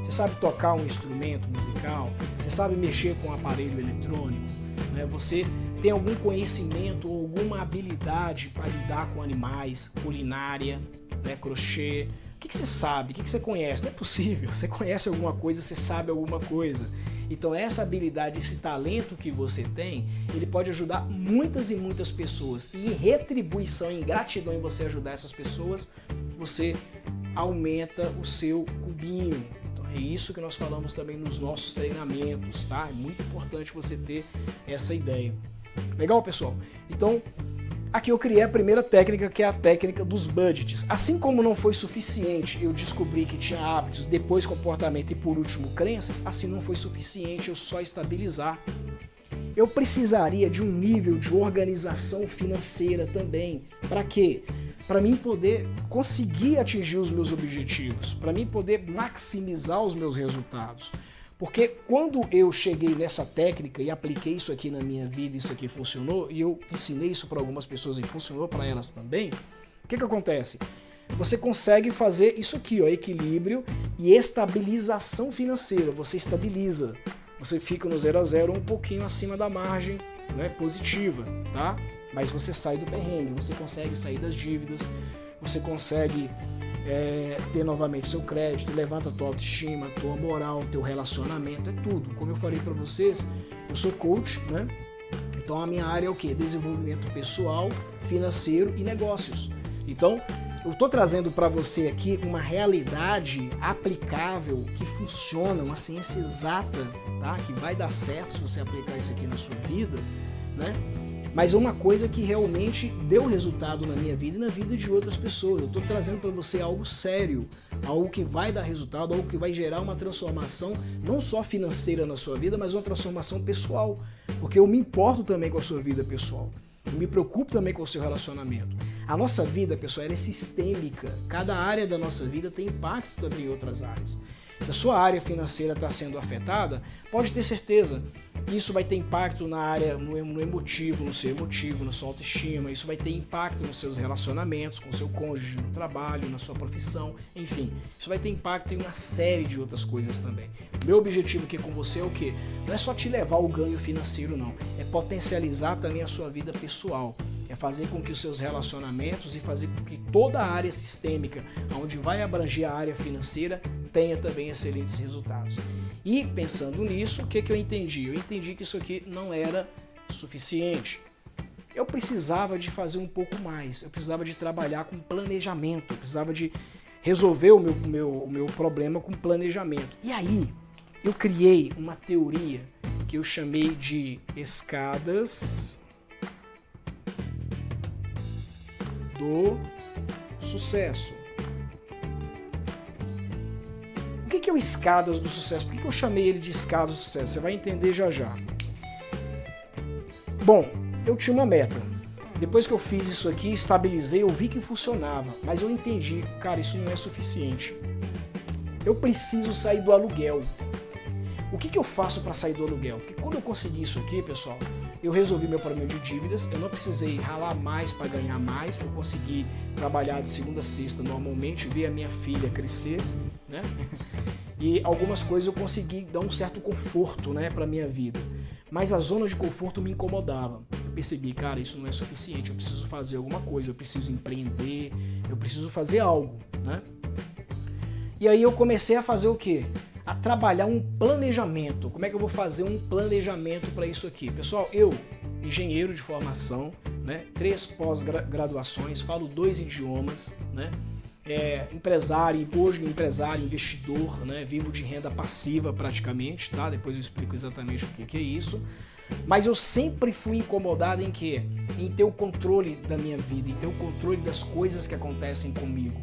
A: Você sabe tocar um instrumento musical? Você sabe mexer com um aparelho eletrônico? Né? Você tem algum conhecimento ou alguma habilidade para lidar com animais, culinária, né? Crochê? O que você sabe? O que você conhece? Não é possível. Você conhece alguma coisa, você sabe alguma coisa. Então essa habilidade, esse talento que você tem, ele pode ajudar muitas e muitas pessoas. E em retribuição, em gratidão em você ajudar essas pessoas, você aumenta o seu cubinho. Então é isso que nós falamos também nos nossos treinamentos, tá? É muito importante você ter essa ideia. Legal, pessoal? Então, aqui eu criei a primeira técnica, que é a técnica dos budgets. Assim como não foi suficiente eu descobrir que tinha hábitos, depois comportamento e por último crenças, assim não foi suficiente eu só estabilizar. Eu precisaria de um nível de organização financeira também. Para quê? Para mim poder conseguir atingir os meus objetivos, para mim poder maximizar os meus resultados. Porque quando eu cheguei nessa técnica e apliquei isso aqui na minha vida, isso aqui funcionou, e eu ensinei isso para algumas pessoas e funcionou para elas também, o que acontece? Você consegue fazer isso aqui, ó, equilíbrio e estabilização financeira. Você estabiliza, você fica no 0 a 0 um pouquinho acima da margem, né, positiva, tá? Mas você sai do perrengue, você consegue sair das dívidas, você consegue ter novamente seu crédito, levanta a tua autoestima, a tua moral, teu relacionamento, é tudo. Como eu falei para vocês, eu sou coach, né? Então a minha área é o quê? Desenvolvimento pessoal, financeiro e negócios. Então eu estou trazendo para você aqui uma realidade aplicável, que funciona, uma ciência exata, tá? Que vai dar certo se você aplicar isso aqui na sua vida, né? Mas uma coisa que realmente deu resultado na minha vida e na vida de outras pessoas. Eu estou trazendo para você algo sério, algo que vai dar resultado, algo que vai gerar uma transformação não só financeira na sua vida, mas uma transformação pessoal. Porque eu me importo também com a sua vida pessoal. Eu me preocupo também com o seu relacionamento. A nossa vida, pessoal, ela é sistêmica. Cada área da nossa vida tem impacto também em outras áreas. Se a sua área financeira está sendo afetada, pode ter certeza que isso vai ter impacto na área, no emotivo, no seu emotivo, na sua autoestima. Isso vai ter impacto nos seus relacionamentos com o seu cônjuge, no trabalho, na sua profissão, enfim. Isso vai ter impacto em uma série de outras coisas também. Meu objetivo aqui com você é o quê? Não é só te levar ao ganho financeiro, não. É potencializar também a sua vida pessoal. É fazer com que os seus relacionamentos e fazer com que toda a área sistêmica, onde vai abranger a área financeira, tenha também excelentes resultados. E pensando nisso, o que eu entendi? Eu entendi que isso aqui não era suficiente. eu precisava de fazer um pouco mais, eu precisava de trabalhar com planejamento, eu precisava de resolver o meu problema com planejamento. E aí, eu criei uma teoria que eu chamei de escadas do sucesso. O que é o escadas do sucesso? Por que eu chamei ele de escadas do sucesso? Você vai entender já já. Bom, eu tinha uma meta. Depois que eu fiz isso aqui, estabilizei, eu vi que funcionava, mas eu entendi, cara, isso não é suficiente. Eu preciso sair do aluguel. O que eu faço para sair do aluguel? Porque quando eu consegui isso aqui, pessoal, eu resolvi meu problema de dívidas, eu não precisei ralar mais para ganhar mais, eu consegui trabalhar de segunda a sexta normalmente, ver a minha filha crescer, né? E algumas coisas eu consegui dar um certo conforto, né, para minha vida. Mas a zona de conforto me incomodava. Eu percebi, cara, isso não é suficiente, eu preciso fazer alguma coisa, eu preciso empreender, eu preciso fazer algo, né? E aí eu comecei a fazer o quê? A trabalhar um planejamento. Como é que eu vou fazer um planejamento para isso aqui? Pessoal, eu, engenheiro de formação, né, 3 pós-graduações, falo 2 idiomas, né, hoje empresário, investidor, né, vivo de renda passiva praticamente, tá? Depois eu explico exatamente o que é isso. Mas eu sempre fui incomodado em quê? Em ter o controle da minha vida, em ter o controle das coisas que acontecem comigo.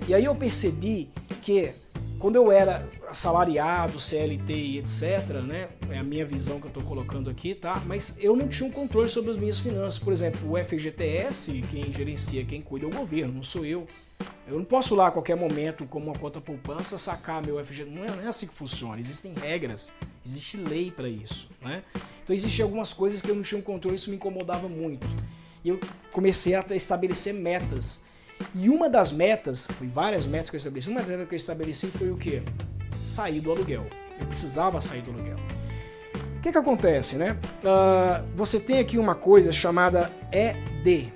A: E aí eu percebi que quando eu era assalariado, CLT e etc, né, é a minha visão que eu estou colocando aqui, tá? Mas eu não tinha um controle sobre as minhas finanças. Por exemplo, o FGTS, quem gerencia, quem cuida é o governo, não sou eu. Eu não posso lá a qualquer momento, como uma conta poupança, sacar meu FGTS. Não é assim que funciona. Existem regras, existe lei para isso, né? Então existiam algumas coisas que eu não tinha um controle, isso me incomodava muito. E eu comecei a estabelecer metas. E uma das metas, foi várias metas que eu estabeleci, uma das metas que eu estabeleci foi o quê? Sair do aluguel. Eu precisava sair do aluguel. O que acontece, né? Você tem aqui uma coisa chamada ED.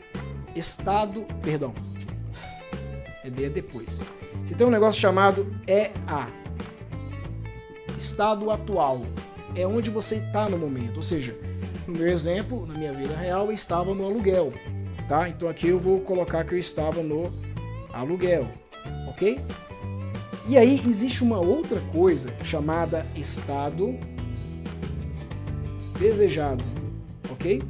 A: ED é depois. Você tem um negócio chamado EA. Estado atual. É onde você está no momento. Ou seja, no meu exemplo, na minha vida real, eu estava no aluguel. Tá? Então aqui eu vou colocar que eu estava no aluguel, ok? E aí existe uma outra coisa chamada estado desejado, ok?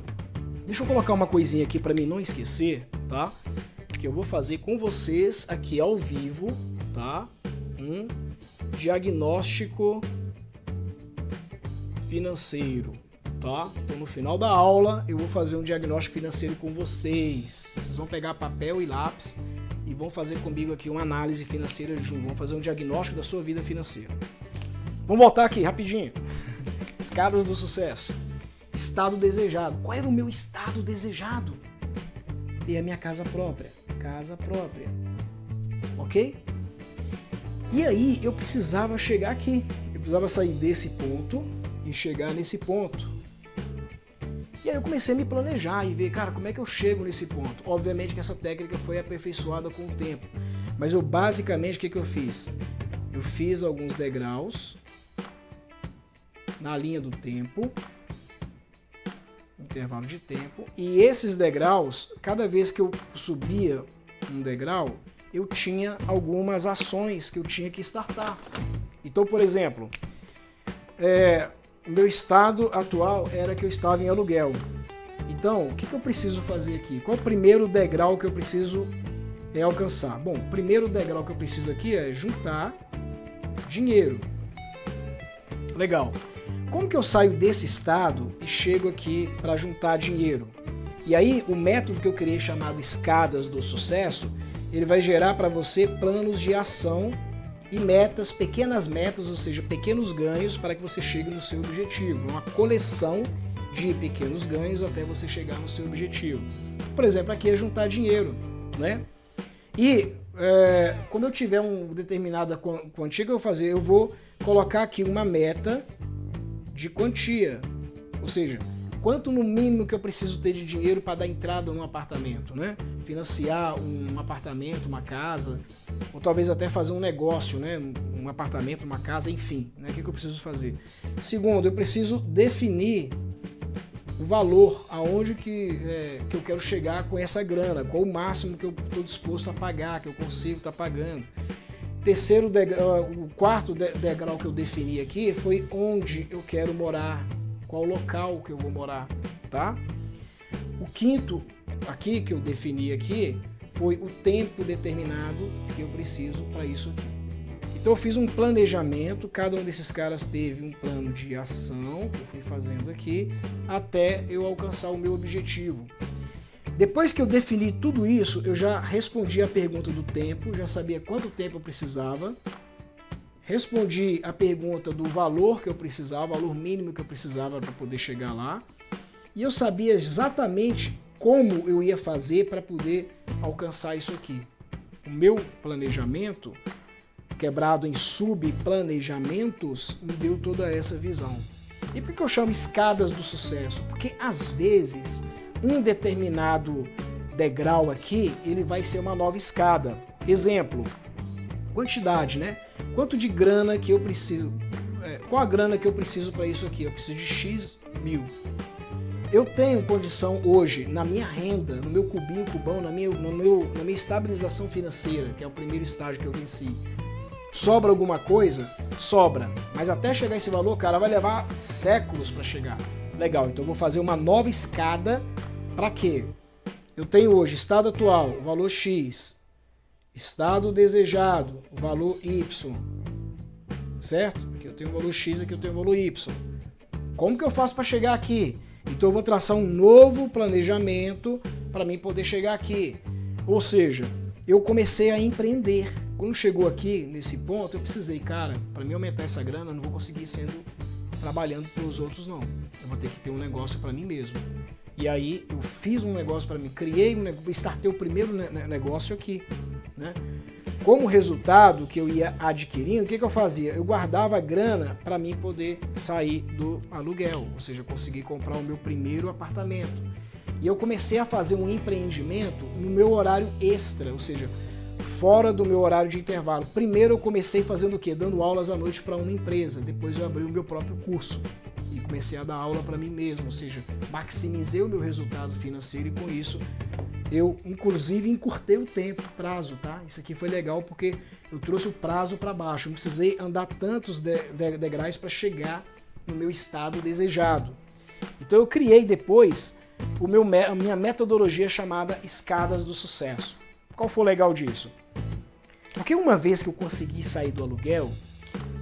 A: Deixa eu colocar uma coisinha aqui para mim não esquecer, tá? Que eu vou fazer com vocês aqui ao vivo, tá? Um diagnóstico financeiro. Tá? Então no final da aula eu vou fazer um diagnóstico financeiro com vocês. Vocês vão pegar papel e lápis e vão fazer comigo aqui uma análise financeira junto. Vão fazer um diagnóstico da sua vida financeira. Vamos voltar aqui rapidinho. Escadas do sucesso. Estado desejado. Qual era o meu estado desejado? Ter a minha casa própria. Casa própria. Ok? E aí eu precisava chegar aqui. Eu precisava sair desse ponto e chegar nesse ponto. E aí eu comecei a me planejar e ver, cara, como é que eu chego nesse ponto? Obviamente que essa técnica foi aperfeiçoada com o tempo. Mas eu basicamente, o que eu fiz? Eu fiz alguns degraus na linha do tempo, intervalo de tempo, e esses degraus, cada vez que eu subia um degrau, eu tinha algumas ações que eu tinha que startar. Então, por exemplo, o meu estado atual era que eu estava em aluguel. Então, o que eu preciso fazer aqui? Qual é o primeiro degrau que eu preciso alcançar? Bom, o primeiro degrau que eu preciso aqui é juntar dinheiro. Legal. Como que eu saio desse estado e chego aqui para juntar dinheiro? E aí, o método que eu criei chamado Escadas do Sucesso, ele vai gerar para você planos de ação e metas, pequenas metas, ou seja, pequenos ganhos para que você chegue no seu objetivo. Uma coleção de pequenos ganhos até você chegar no seu objetivo. Por exemplo, aqui é juntar dinheiro, né? E quando eu tiver uma determinada quantia que eu vou colocar aqui uma meta de quantia. Ou seja, quanto no mínimo que eu preciso ter de dinheiro para dar entrada num apartamento, né? Financiar um apartamento, uma casa, ou talvez até fazer um negócio, né? Um apartamento, uma casa, enfim, né? O que eu preciso fazer? Segundo, eu preciso definir o valor, aonde que eu quero chegar com essa grana, qual o máximo que eu estou disposto a pagar, que eu consigo estar pagando. Terceiro degrau, o quarto degrau que eu defini aqui foi onde eu quero morar, qual local que eu vou morar, tá? O quinto aqui que eu defini aqui foi o tempo determinado que eu preciso para isso aqui. Então eu fiz um planejamento, cada um desses caras teve um plano de ação que eu fui fazendo aqui até eu alcançar o meu objetivo. Depois que eu defini tudo isso, eu já respondi a pergunta do tempo, já sabia quanto tempo eu precisava, respondi a pergunta do valor que eu precisava, valor mínimo que eu precisava para poder chegar lá, e eu sabia exatamente como eu ia fazer para poder alcançar isso aqui. O meu planejamento, quebrado em subplanejamentos, me deu toda essa visão. E por que eu chamo escadas do sucesso? Porque às vezes um determinado degrau aqui, ele vai ser uma nova escada. Exemplo, quantidade, né? Quanto de grana que eu preciso? Qual a grana que eu preciso para isso aqui? Eu preciso de X mil. Eu tenho condição hoje, na minha renda, no meu cubão, na minha estabilização financeira, que é o primeiro estágio que eu venci. Sobra alguma coisa? Sobra. Mas até chegar esse valor, cara, vai levar séculos para chegar. Legal, então eu vou fazer uma nova escada. Para quê? Eu tenho hoje estado atual, valor X. Estado desejado, valor Y. Certo? Aqui eu tenho o valor X, aqui eu tenho o valor Y. Como que eu faço para chegar aqui? Então eu vou traçar um novo planejamento para mim poder chegar aqui. Ou seja, eu comecei a empreender. Quando chegou aqui, nesse ponto, eu precisei, cara, para mim aumentar essa grana, eu não vou conseguir trabalhando para os outros, não. Eu vou ter que ter um negócio para mim mesmo. E aí eu fiz um negócio para mim, criei um negócio, startei o primeiro negócio aqui, né? Como resultado que eu ia adquirindo, o que eu fazia? Eu guardava a grana para mim poder sair do aluguel, ou seja, conseguir comprar o meu primeiro apartamento. E eu comecei a fazer um empreendimento no meu horário extra, ou seja, fora do meu horário de intervalo. Primeiro eu comecei fazendo o quê? Dando aulas à noite para uma empresa, depois eu abri o meu próprio curso e comecei a dar aula para mim mesmo, ou seja, maximizei o meu resultado financeiro e com isso eu, inclusive, encurtei o tempo, prazo, tá? Isso aqui foi legal porque eu trouxe o prazo para baixo. Eu não precisei andar tantos degraus para chegar no meu estado desejado. Então eu criei depois a minha metodologia chamada Escadas do Sucesso. Qual foi o legal disso? Porque uma vez que eu consegui sair do aluguel,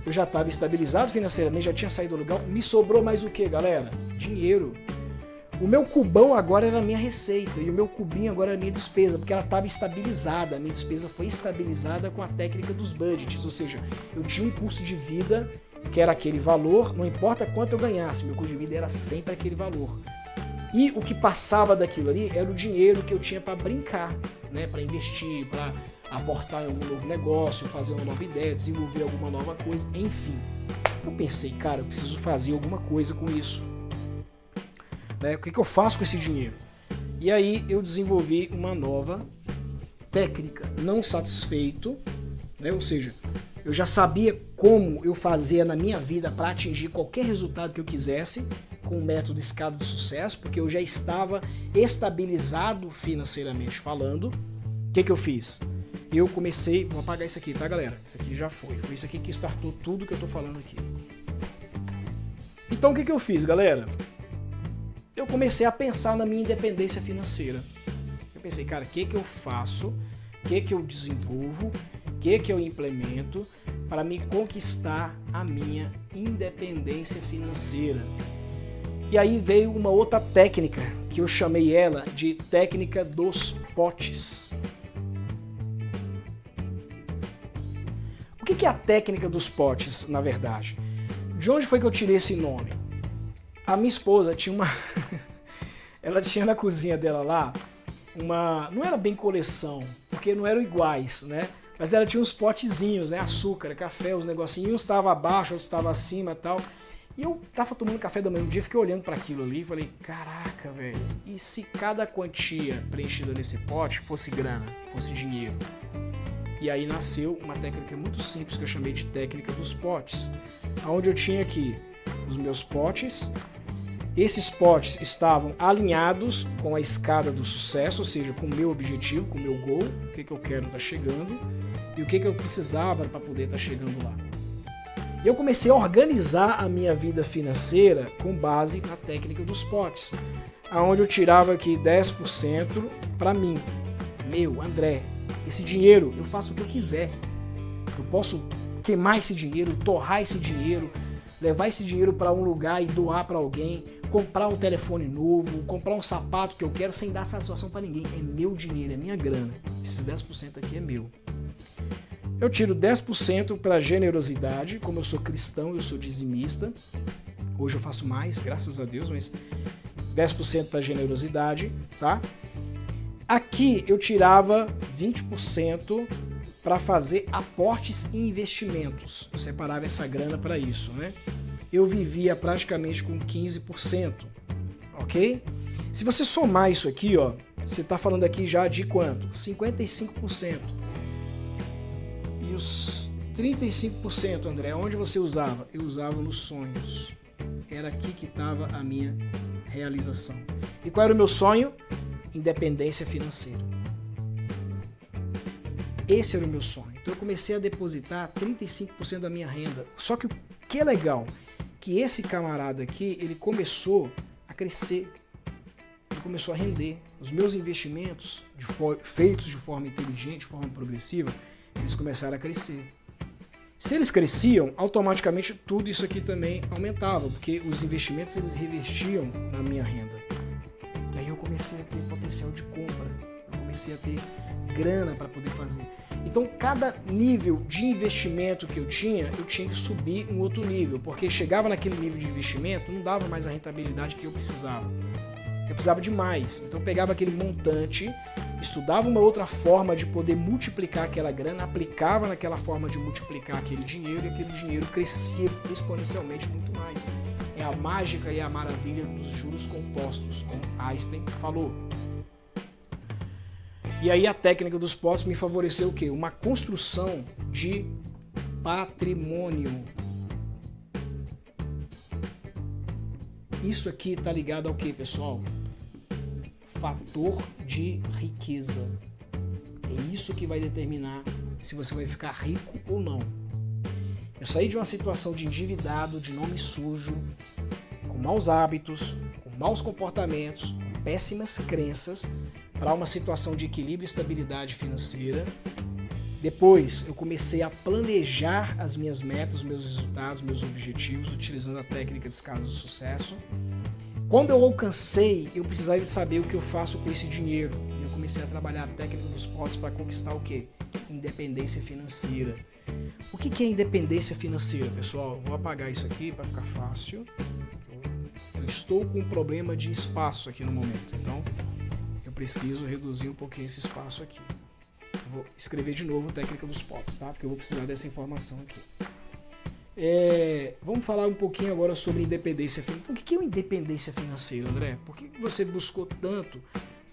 A: eu já estava estabilizado financeiramente, já tinha saído do aluguel, me sobrou mais o que, galera? Dinheiro. O meu cubão agora era a minha receita e o meu cubinho agora era a minha despesa, porque ela estava estabilizada, a minha despesa foi estabilizada com a técnica dos budgets, ou seja, eu tinha um custo de vida que era aquele valor, não importa quanto eu ganhasse, meu custo de vida era sempre aquele valor. E o que passava daquilo ali era o dinheiro que eu tinha para brincar, né, para investir, para aportar em algum novo negócio, fazer uma nova ideia, desenvolver alguma nova coisa, enfim. Eu pensei, cara, eu preciso fazer alguma coisa com isso. Né? O que eu faço com esse dinheiro? E aí eu desenvolvi uma nova técnica. Não satisfeito, né? Ou seja, eu já sabia como eu fazia na minha vida para atingir qualquer resultado que eu quisesse com o método Escada do Sucesso, porque eu já estava estabilizado financeiramente falando. O que eu fiz? Eu comecei, vou apagar isso aqui, tá, galera? Isso aqui já foi isso aqui que startou tudo que eu tô falando aqui. Então o que eu fiz, galera? Eu comecei a pensar na minha independência financeira. Eu pensei, cara, o que eu faço, o que eu desenvolvo, o que eu implemento para me conquistar a minha independência financeira. E aí veio uma outra técnica, que eu chamei ela de técnica dos potes. O que é a técnica dos potes, na verdade? De onde foi que eu tirei esse nome? A minha esposa tinha uma... ela tinha na cozinha dela lá uma... Não era bem coleção, porque não eram iguais, né? Mas ela tinha uns potezinhos, né? Açúcar, café, os negocinhos. Uns estavam abaixo, outros estavam acima e tal. E eu tava tomando café da manhã um dia, fiquei olhando para aquilo ali e falei, caraca, velho, e se cada quantia preenchida nesse pote fosse grana, fosse dinheiro? E aí nasceu uma técnica muito simples que eu chamei de técnica dos potes, onde eu tinha aqui os meus potes Esses potes estavam alinhados com a escada do sucesso, ou seja, com o meu objetivo, com o meu goal, o que eu quero estar chegando e o que eu precisava para poder estar chegando lá. E eu comecei a organizar a minha vida financeira com base na técnica dos potes, onde eu tirava aqui 10% para mim, meu, André. Esse dinheiro eu faço o que eu quiser. Eu posso queimar esse dinheiro, torrar esse dinheiro, levar esse dinheiro para um lugar e doar para alguém, comprar um telefone novo, comprar um sapato que eu quero sem dar satisfação para ninguém. É meu dinheiro, é minha grana. Esses 10% aqui é meu. Eu tiro 10% para generosidade, como eu sou cristão, eu sou dizimista. Hoje eu faço mais, graças a Deus, mas 10% para generosidade, tá? Aqui eu tirava 20% para fazer aportes e investimentos. Eu separava essa grana para isso, né? Eu vivia praticamente com 15%, ok? Se você somar isso aqui, ó, você está falando aqui já de quanto? 55%. E os 35%, André, onde você usava? Eu usava nos sonhos. Era aqui que estava a minha realização. E qual era o meu sonho? Independência financeira. Esse era o meu sonho. Então eu comecei a depositar 35% da minha renda. Só que o que é legal, que esse camarada aqui, ele começou a crescer. Ele começou a render. Os meus investimentos, feitos de forma inteligente, de forma progressiva, eles começaram a crescer. Se eles cresciam, automaticamente tudo isso aqui também aumentava, porque os investimentos eles revestiam na minha renda. E aí eu comecei a ter potencial de compra, eu comecei a ter grana para poder fazer. Então cada nível de investimento que eu tinha que subir um outro nível, porque chegava naquele nível de investimento, não dava mais a rentabilidade que eu precisava. Eu precisava de mais, então eu pegava aquele montante, estudava uma outra forma de poder multiplicar aquela grana, aplicava naquela forma de multiplicar aquele dinheiro e aquele dinheiro crescia exponencialmente muito mais. É a mágica e a maravilha dos juros compostos, como Einstein falou. E aí a técnica dos potes me favoreceu o quê? Uma construção de patrimônio. Isso aqui está ligado ao quê, pessoal? Fator de riqueza. É isso que vai determinar se você vai ficar rico ou não. Eu saí de uma situação de endividado, de nome sujo, com maus hábitos, com maus comportamentos, com péssimas crenças, para uma situação de equilíbrio e estabilidade financeira. Depois eu comecei a planejar as minhas metas, os meus resultados, meus objetivos, utilizando a técnica de escala do sucesso. Quando eu alcancei, eu precisava de saber o que eu faço com esse dinheiro. Eu comecei a trabalhar a técnica dos potes para conquistar o quê? Independência financeira. O que é independência financeira, pessoal? Eu vou apagar isso aqui para ficar fácil. Eu estou com um problema de espaço aqui no momento, então eu preciso reduzir um pouquinho esse espaço aqui. Eu vou escrever de novo a técnica dos potes, tá? Porque eu vou precisar dessa informação aqui. Vamos falar um pouquinho agora sobre independência financeira. Então, o que é independência financeira, André? Por que você buscou tanto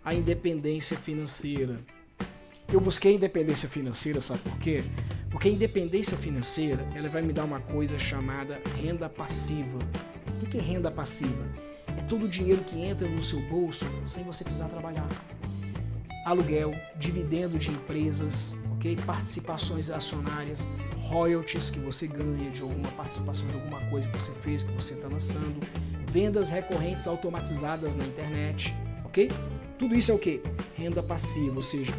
A: a independência financeira? Eu busquei a independência financeira, sabe por quê? Porque a independência financeira ela vai me dar uma coisa chamada renda passiva. O que é renda passiva? É todo o dinheiro que entra no seu bolso sem você precisar trabalhar. Aluguel, dividendo de empresas, ok? Participações acionárias, royalties que você ganha de alguma participação de alguma coisa que você fez, que você está lançando, vendas recorrentes automatizadas na internet, ok? Tudo isso é o quê? Renda passiva, ou seja,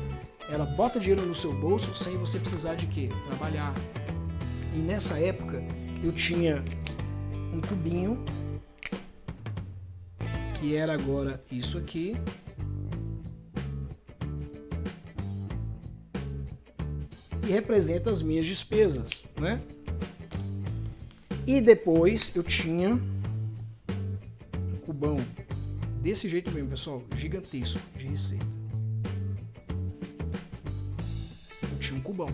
A: ela bota dinheiro no seu bolso sem você precisar de quê? Trabalhar. E nessa época eu tinha um cubinho, que era agora isso aqui, e representa as minhas despesas, né? E depois eu tinha um cubão desse jeito mesmo, pessoal, gigantesco de receita. Eu tinha um cubão.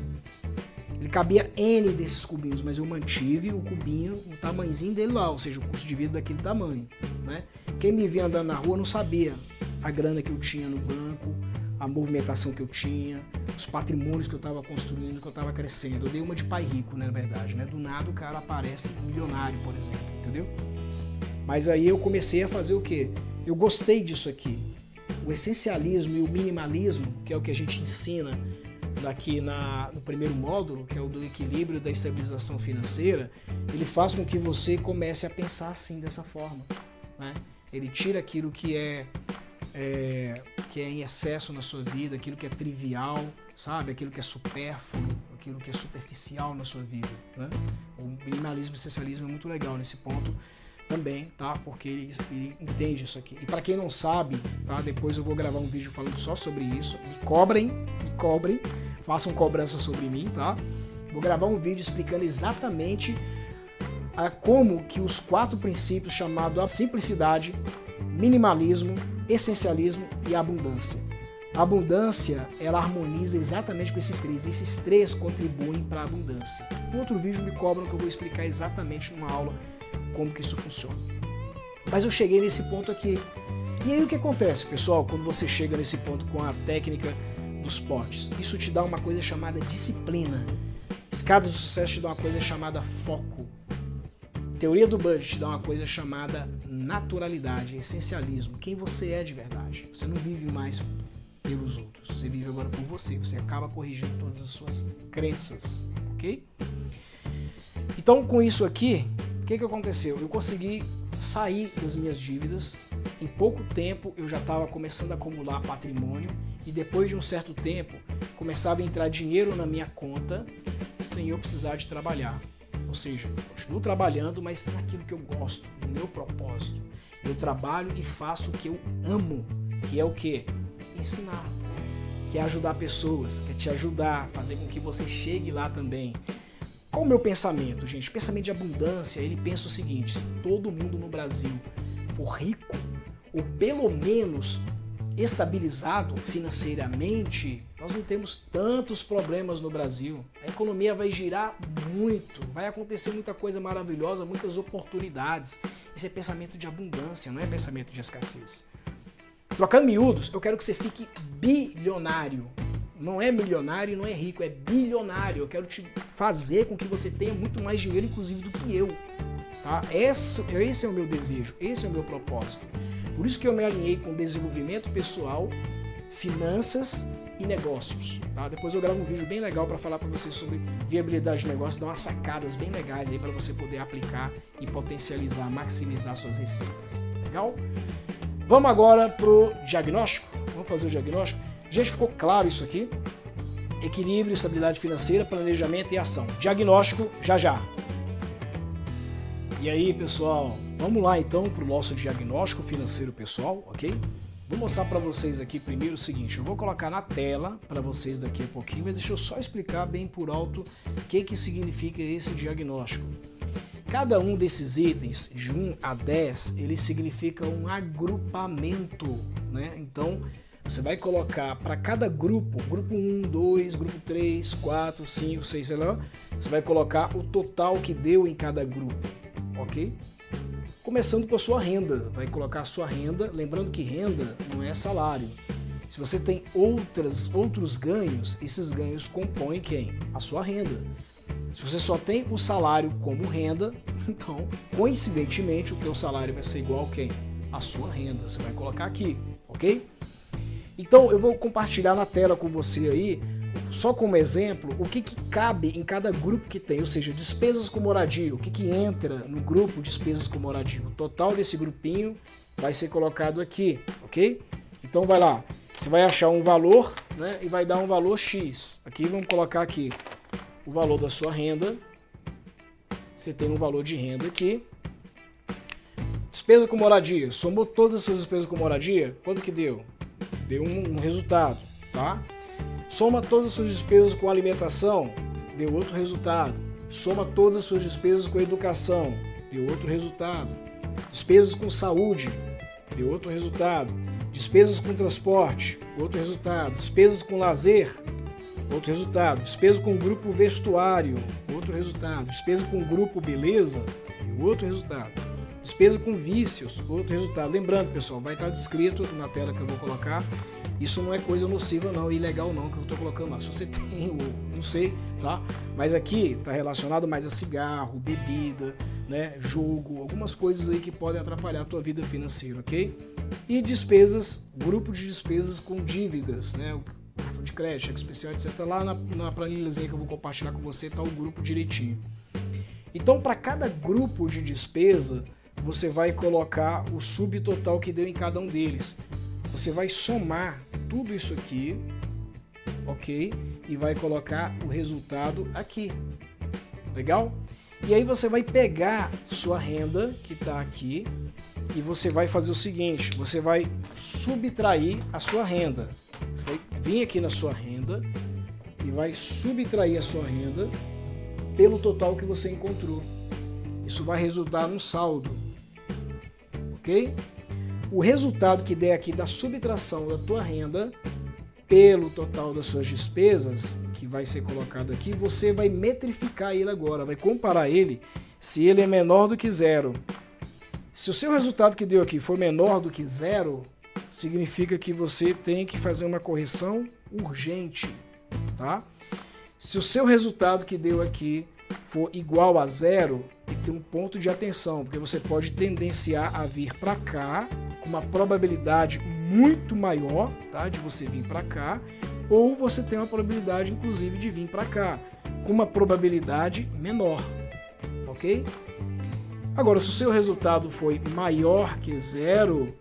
A: Ele cabia N desses cubinhos, mas eu mantive o cubinho, o tamanhozinho dele lá, ou seja, o custo de vida daquele tamanho, né? Quem me via andando na rua não sabia a grana que eu tinha no banco, a movimentação que eu tinha, os patrimônios que eu estava construindo, que eu estava crescendo. Eu dei uma de pai rico, né, na verdade, né? Do nada o cara aparece milionário, por exemplo, entendeu? Mas aí eu comecei a fazer o quê? Eu gostei disso aqui. O essencialismo e o minimalismo, que é o que a gente ensina aqui no primeiro módulo, que é o do equilíbrio da estabilização financeira, ele faz com que você comece a pensar assim, dessa forma, né? Ele tira aquilo que é em excesso na sua vida, aquilo que é trivial, sabe? Aquilo que é supérfluo, aquilo que é superficial na sua vida, né? O minimalismo e o essencialismo é muito legal nesse ponto também, tá? Porque ele entende isso aqui. E para quem não sabe, tá? Depois eu vou gravar um vídeo falando só sobre isso. Me cobrem, façam cobrança sobre mim, tá? Vou gravar um vídeo explicando exatamente como que os 4 princípios chamados a simplicidade, minimalismo, essencialismo e abundância. A abundância, ela harmoniza exatamente com esses 3. Esses 3 contribuem para a abundância. Em outro vídeo me cobram que eu vou explicar exatamente numa aula como que isso funciona. Mas eu cheguei nesse ponto aqui. E aí o que acontece, pessoal, quando você chega nesse ponto com a técnica dos potes? Isso te dá uma coisa chamada disciplina. Escadas do sucesso te dá uma coisa chamada foco. Teoria do budget te dá uma coisa chamada naturalidade, essencialismo. Quem você é de verdade. Você não vive mais pelos outros. Você vive agora por você. Você acaba corrigindo todas as suas crenças, ok? Então, com isso aqui, o que aconteceu? Eu consegui sair das minhas dívidas. Em pouco tempo, eu já estava começando a acumular patrimônio. E depois de um certo tempo, começava a entrar dinheiro na minha conta sem eu precisar de trabalhar. Ou seja, continuo trabalhando, mas naquilo que eu gosto, no meu propósito. Eu trabalho e faço o que eu amo, que é o quê? Ensinar, que é ajudar pessoas, que é te ajudar, fazer com que você chegue lá também. Qual o meu pensamento, gente? O pensamento de abundância, ele pensa o seguinte: se todo mundo no Brasil for rico, ou pelo menos estabilizado financeiramente, nós não temos tantos problemas no Brasil. A economia vai girar muito, vai acontecer muita coisa maravilhosa, muitas oportunidades. Isso é pensamento de abundância, não é pensamento de escassez. Trocando miúdos, eu quero que você fique bilionário. Não é milionário e não é rico, é bilionário. Eu quero te fazer com que você tenha muito mais dinheiro, inclusive, do que eu. Tá? Esse é o meu desejo, esse é o meu propósito. Por isso que eu me alinhei com desenvolvimento pessoal, finanças e negócios. Tá? Depois eu gravo um vídeo bem legal para falar para vocês sobre viabilidade de negócio, dar umas sacadas bem legais aí para você poder aplicar e potencializar, maximizar suas receitas. Legal? Vamos agora pro diagnóstico. Vamos fazer o diagnóstico. Gente, ficou claro isso aqui? Equilíbrio, estabilidade financeira, planejamento e ação. Diagnóstico já já. E aí, pessoal, vamos lá então para o nosso diagnóstico financeiro pessoal, ok? Vou mostrar para vocês aqui primeiro o seguinte: eu vou colocar na tela para vocês daqui a pouquinho, mas deixa eu só explicar bem por alto o que significa esse diagnóstico. Cada um desses itens, de 1 a 10, ele significa um agrupamento, né? Então, você vai colocar para cada grupo 1, 2, grupo 3, 4, 5, 6, sei lá, você vai colocar o total que deu em cada grupo, ok? Começando com a sua renda, vai colocar a sua renda, lembrando que renda não é salário. Se você tem outros ganhos, esses ganhos compõem quem? A sua renda. Se você só tem o salário como renda, então, coincidentemente, o teu salário vai ser igual a quem? A sua renda. Você vai colocar aqui, ok? Então, eu vou compartilhar na tela com você aí, só como exemplo, o que cabe em cada grupo que tem, ou seja, despesas com moradia, o que entra no grupo despesas com moradia. O total desse grupinho vai ser colocado aqui, ok? Então, vai lá, você vai achar um valor, né, e vai dar um valor X. Aqui, vamos colocar aqui o valor da sua renda. Você tem um valor de renda aqui. Despesa com moradia, somou todas as suas despesas com moradia, quanto que deu? Deu um resultado, tá? Soma todas as suas despesas com alimentação, deu outro resultado. Soma todas as suas despesas com educação, deu outro resultado. Despesas com saúde, deu outro resultado. Despesas com transporte, outro resultado. Despesas com lazer, outro resultado. Despesas com grupo vestuário, outro resultado. Despesa com grupo beleza, deu outro resultado. Despesa com vícios, outro resultado. Lembrando, pessoal, vai estar descrito na tela que eu vou colocar. Isso não é coisa nociva não, ilegal não, que eu estou colocando lá. Se você tem, não sei, tá? Mas aqui está relacionado mais a cigarro, bebida, né, jogo, algumas coisas aí que podem atrapalhar a tua vida financeira, ok? E despesas, grupo de despesas com dívidas, né, cartão de crédito, cheque especial, etc. Lá na planilhazinha que eu vou compartilhar com você tá o grupo direitinho. Então, para cada grupo de despesa, você vai colocar o subtotal que deu em cada um deles. Você vai somar tudo isso aqui, ok? E vai colocar o resultado aqui. Legal? E aí você vai pegar sua renda, que está aqui, e você vai fazer o seguinte, você vai subtrair a sua renda. Você vai vir aqui na sua renda e vai subtrair a sua renda pelo total que você encontrou. Isso vai resultar num saldo, ok? O resultado que der aqui da subtração da tua renda pelo total das suas despesas, que vai ser colocado aqui, você vai metrificar ele agora, vai comparar ele se ele é menor do que zero. Se o seu resultado que deu aqui for menor do que zero, significa que você tem que fazer uma correção urgente, tá? Se o seu resultado que deu aqui for igual a zero, tem que ter um ponto de atenção, porque você pode tendenciar a vir para cá com uma probabilidade muito maior, tá, de você vir para cá, ou você tem uma probabilidade, inclusive, de vir para cá com uma probabilidade menor, ok? Agora, se o seu resultado foi maior que zero,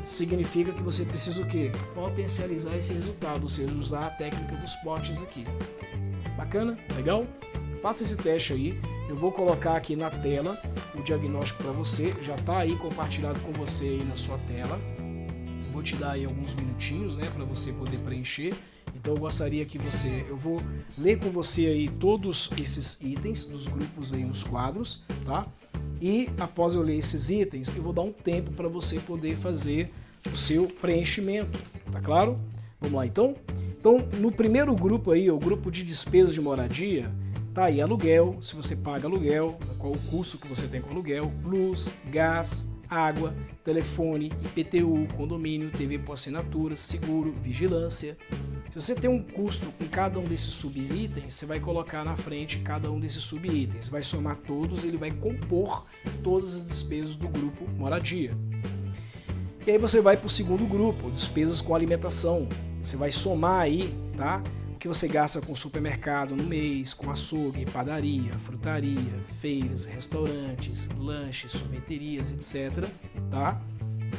A: significa que você precisa o quê? Potencializar esse resultado, ou seja, usar a técnica dos potes aqui. Bacana? Legal? Faça esse teste aí. Eu vou colocar aqui na tela o diagnóstico para você. Já está aí compartilhado com você aí na sua tela. Vou te dar aí alguns minutinhos, né, para você poder preencher. Então eu gostaria que eu vou ler com você aí todos esses itens dos grupos aí nos quadros, tá? E após eu ler esses itens, eu vou dar um tempo para você poder fazer o seu preenchimento, tá claro? Vamos lá então? Então, no primeiro grupo aí, o grupo de despesas de moradia, tá aí aluguel, se você paga aluguel, qual o custo que você tem com aluguel, luz, gás, água, telefone, IPTU, condomínio, TV por assinatura, seguro, vigilância. Se você tem um custo com cada um desses subitens, você vai colocar na frente cada um desses subitens, vai somar todos, ele vai compor todas as despesas do grupo moradia. E aí você vai para o segundo grupo, despesas com alimentação. Você vai somar aí, tá? O que você gasta com supermercado no mês, com açougue, padaria, frutaria, feiras, restaurantes, lanches, sorveterias, etc, tá?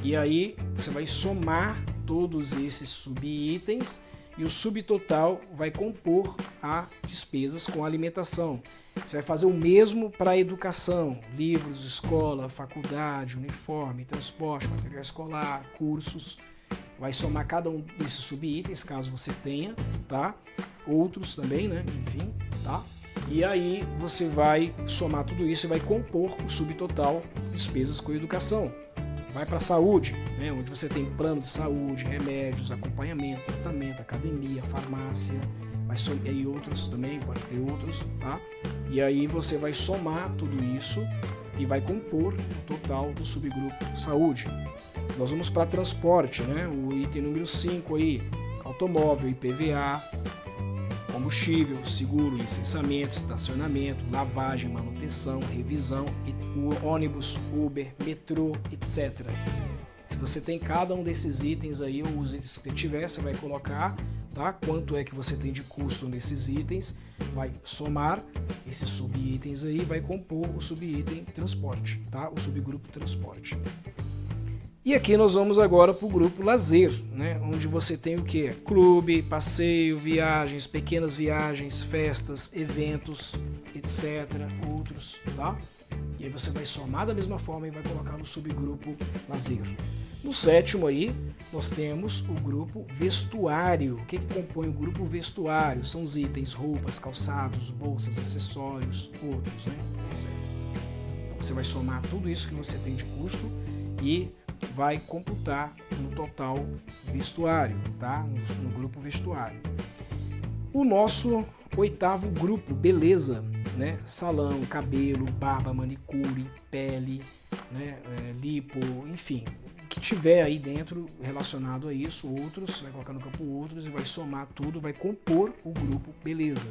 A: E aí você vai somar todos esses subitens e o subtotal vai compor a despesas com alimentação. Você vai fazer o mesmo para a educação, livros, escola, faculdade, uniforme, transporte, material escolar, cursos. Vai somar cada um desses subitens, caso você tenha, tá? Outros também, né? Enfim, tá? E aí você vai somar tudo isso e vai compor o subtotal despesas com educação. Vai para a saúde, né? Onde você tem plano de saúde, remédios, acompanhamento, tratamento, academia, farmácia, e outros também, pode ter outros, tá? E aí você vai somar tudo isso e vai compor o total do subgrupo saúde. Nós vamos para transporte, né? O item número 5 aí, automóvel, IPVA, combustível, seguro, licenciamento, estacionamento, lavagem, manutenção, revisão, o ônibus, Uber, metrô, etc. Se você tem cada um desses itens aí, ou os itens que você tiver, você vai colocar, tá? Quanto é que você tem de custo nesses itens, vai somar esses subitens aí, vai compor o subitem transporte, tá? O subgrupo transporte. E aqui nós vamos agora para o grupo lazer, né? Onde você tem o que? Clube, passeio, viagens, pequenas viagens, festas, eventos, etc. Outros, tá? E aí você vai somar da mesma forma e vai colocar no subgrupo lazer. No sétimo aí, nós temos o grupo vestuário. O que compõe o grupo vestuário? São os itens, roupas, calçados, bolsas, acessórios, outros, né? Etc. Então você vai somar tudo isso que você tem de custo e vai computar no total vestuário, tá? No grupo vestuário. O nosso oitavo grupo, beleza, né? Salão, cabelo, barba, manicure, pele, né? Lipo, enfim, o que tiver aí dentro relacionado a isso, outros, vai colocar no campo outros e vai somar tudo, vai compor o grupo beleza.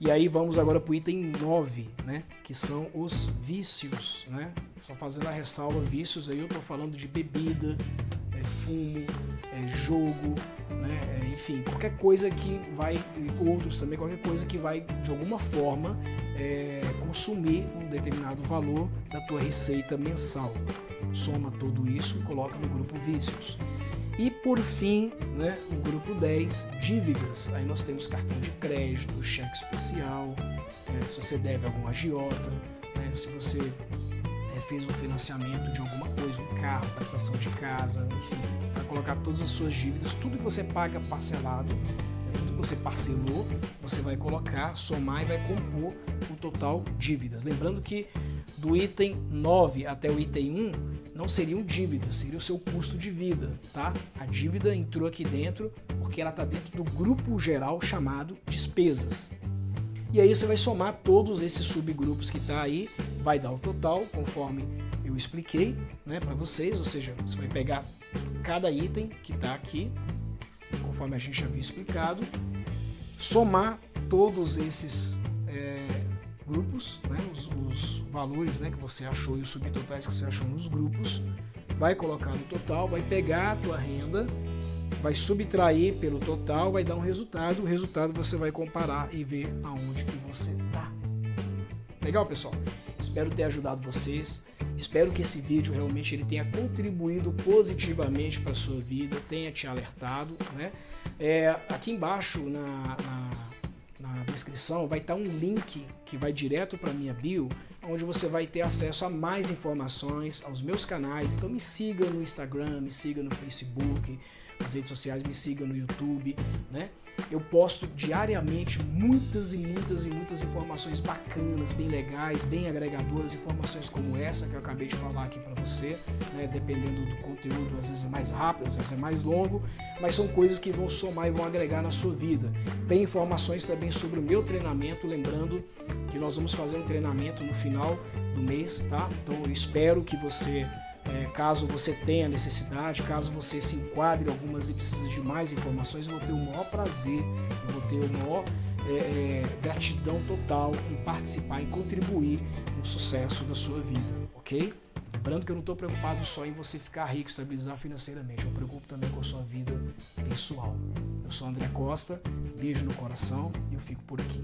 A: E aí vamos agora para o item 9, né, que são os vícios, né? Só fazendo a ressalva, vícios aí eu estou falando de bebida, fumo, jogo, né, enfim, qualquer coisa que vai, outros também, qualquer coisa que vai de alguma forma consumir um determinado valor da tua receita mensal. Soma tudo isso e coloca no grupo vícios. E por fim, né, o grupo 10, dívidas. Aí nós temos cartão de crédito, cheque especial, se você deve a algum agiota, né, se você fez um financiamento de alguma coisa, um carro, prestação de casa, enfim, para colocar todas as suas dívidas, tudo que você paga parcelado, tudo que você parcelou, você vai colocar, somar e vai compor o total dívidas. Lembrando que do item 9 até o item 1 não seriam dívidas, seria o seu custo de vida, tá? A dívida entrou aqui dentro porque ela está dentro do grupo geral chamado despesas. E aí você vai somar todos esses subgrupos que está aí, vai dar o total, conforme eu expliquei, né, para vocês, ou seja, você vai pegar cada item que está aqui, conforme a gente já havia explicado, somar todos esses grupos, né, os valores, né, que você achou e os subtotais que você achou nos grupos, vai colocar no total, vai pegar a tua renda, vai subtrair pelo total, vai dar um resultado, o resultado você vai comparar e ver aonde que você está. Legal, pessoal? Espero ter ajudado vocês, espero que esse vídeo realmente ele tenha contribuído positivamente para a sua vida, tenha te alertado, né? Aqui embaixo na descrição vai estar um link que vai direto para a minha bio, onde você vai ter acesso a mais informações, aos meus canais. Então me siga no Instagram, me siga no Facebook, nas redes sociais, me siga no YouTube, né? Eu posto diariamente muitas informações bacanas, bem legais, bem agregadoras, informações como essa que eu acabei de falar aqui para você, né? Dependendo do conteúdo, às vezes é mais rápido, às vezes é mais longo, mas são coisas que vão somar e vão agregar na sua vida. Tem informações também sobre o meu treinamento, lembrando que nós vamos fazer um treinamento no final do mês, tá? Então eu espero que você, caso você tenha necessidade, caso você se enquadre em algumas e precise de mais informações, eu vou ter o maior prazer, eu vou ter o maior gratidão total em participar, em contribuir no sucesso da sua vida, ok? Lembrando que eu não estou preocupado só em você ficar rico, estabilizar financeiramente, eu me preocupo também com a sua vida pessoal. Eu sou André Costa, beijo no coração e eu fico por aqui.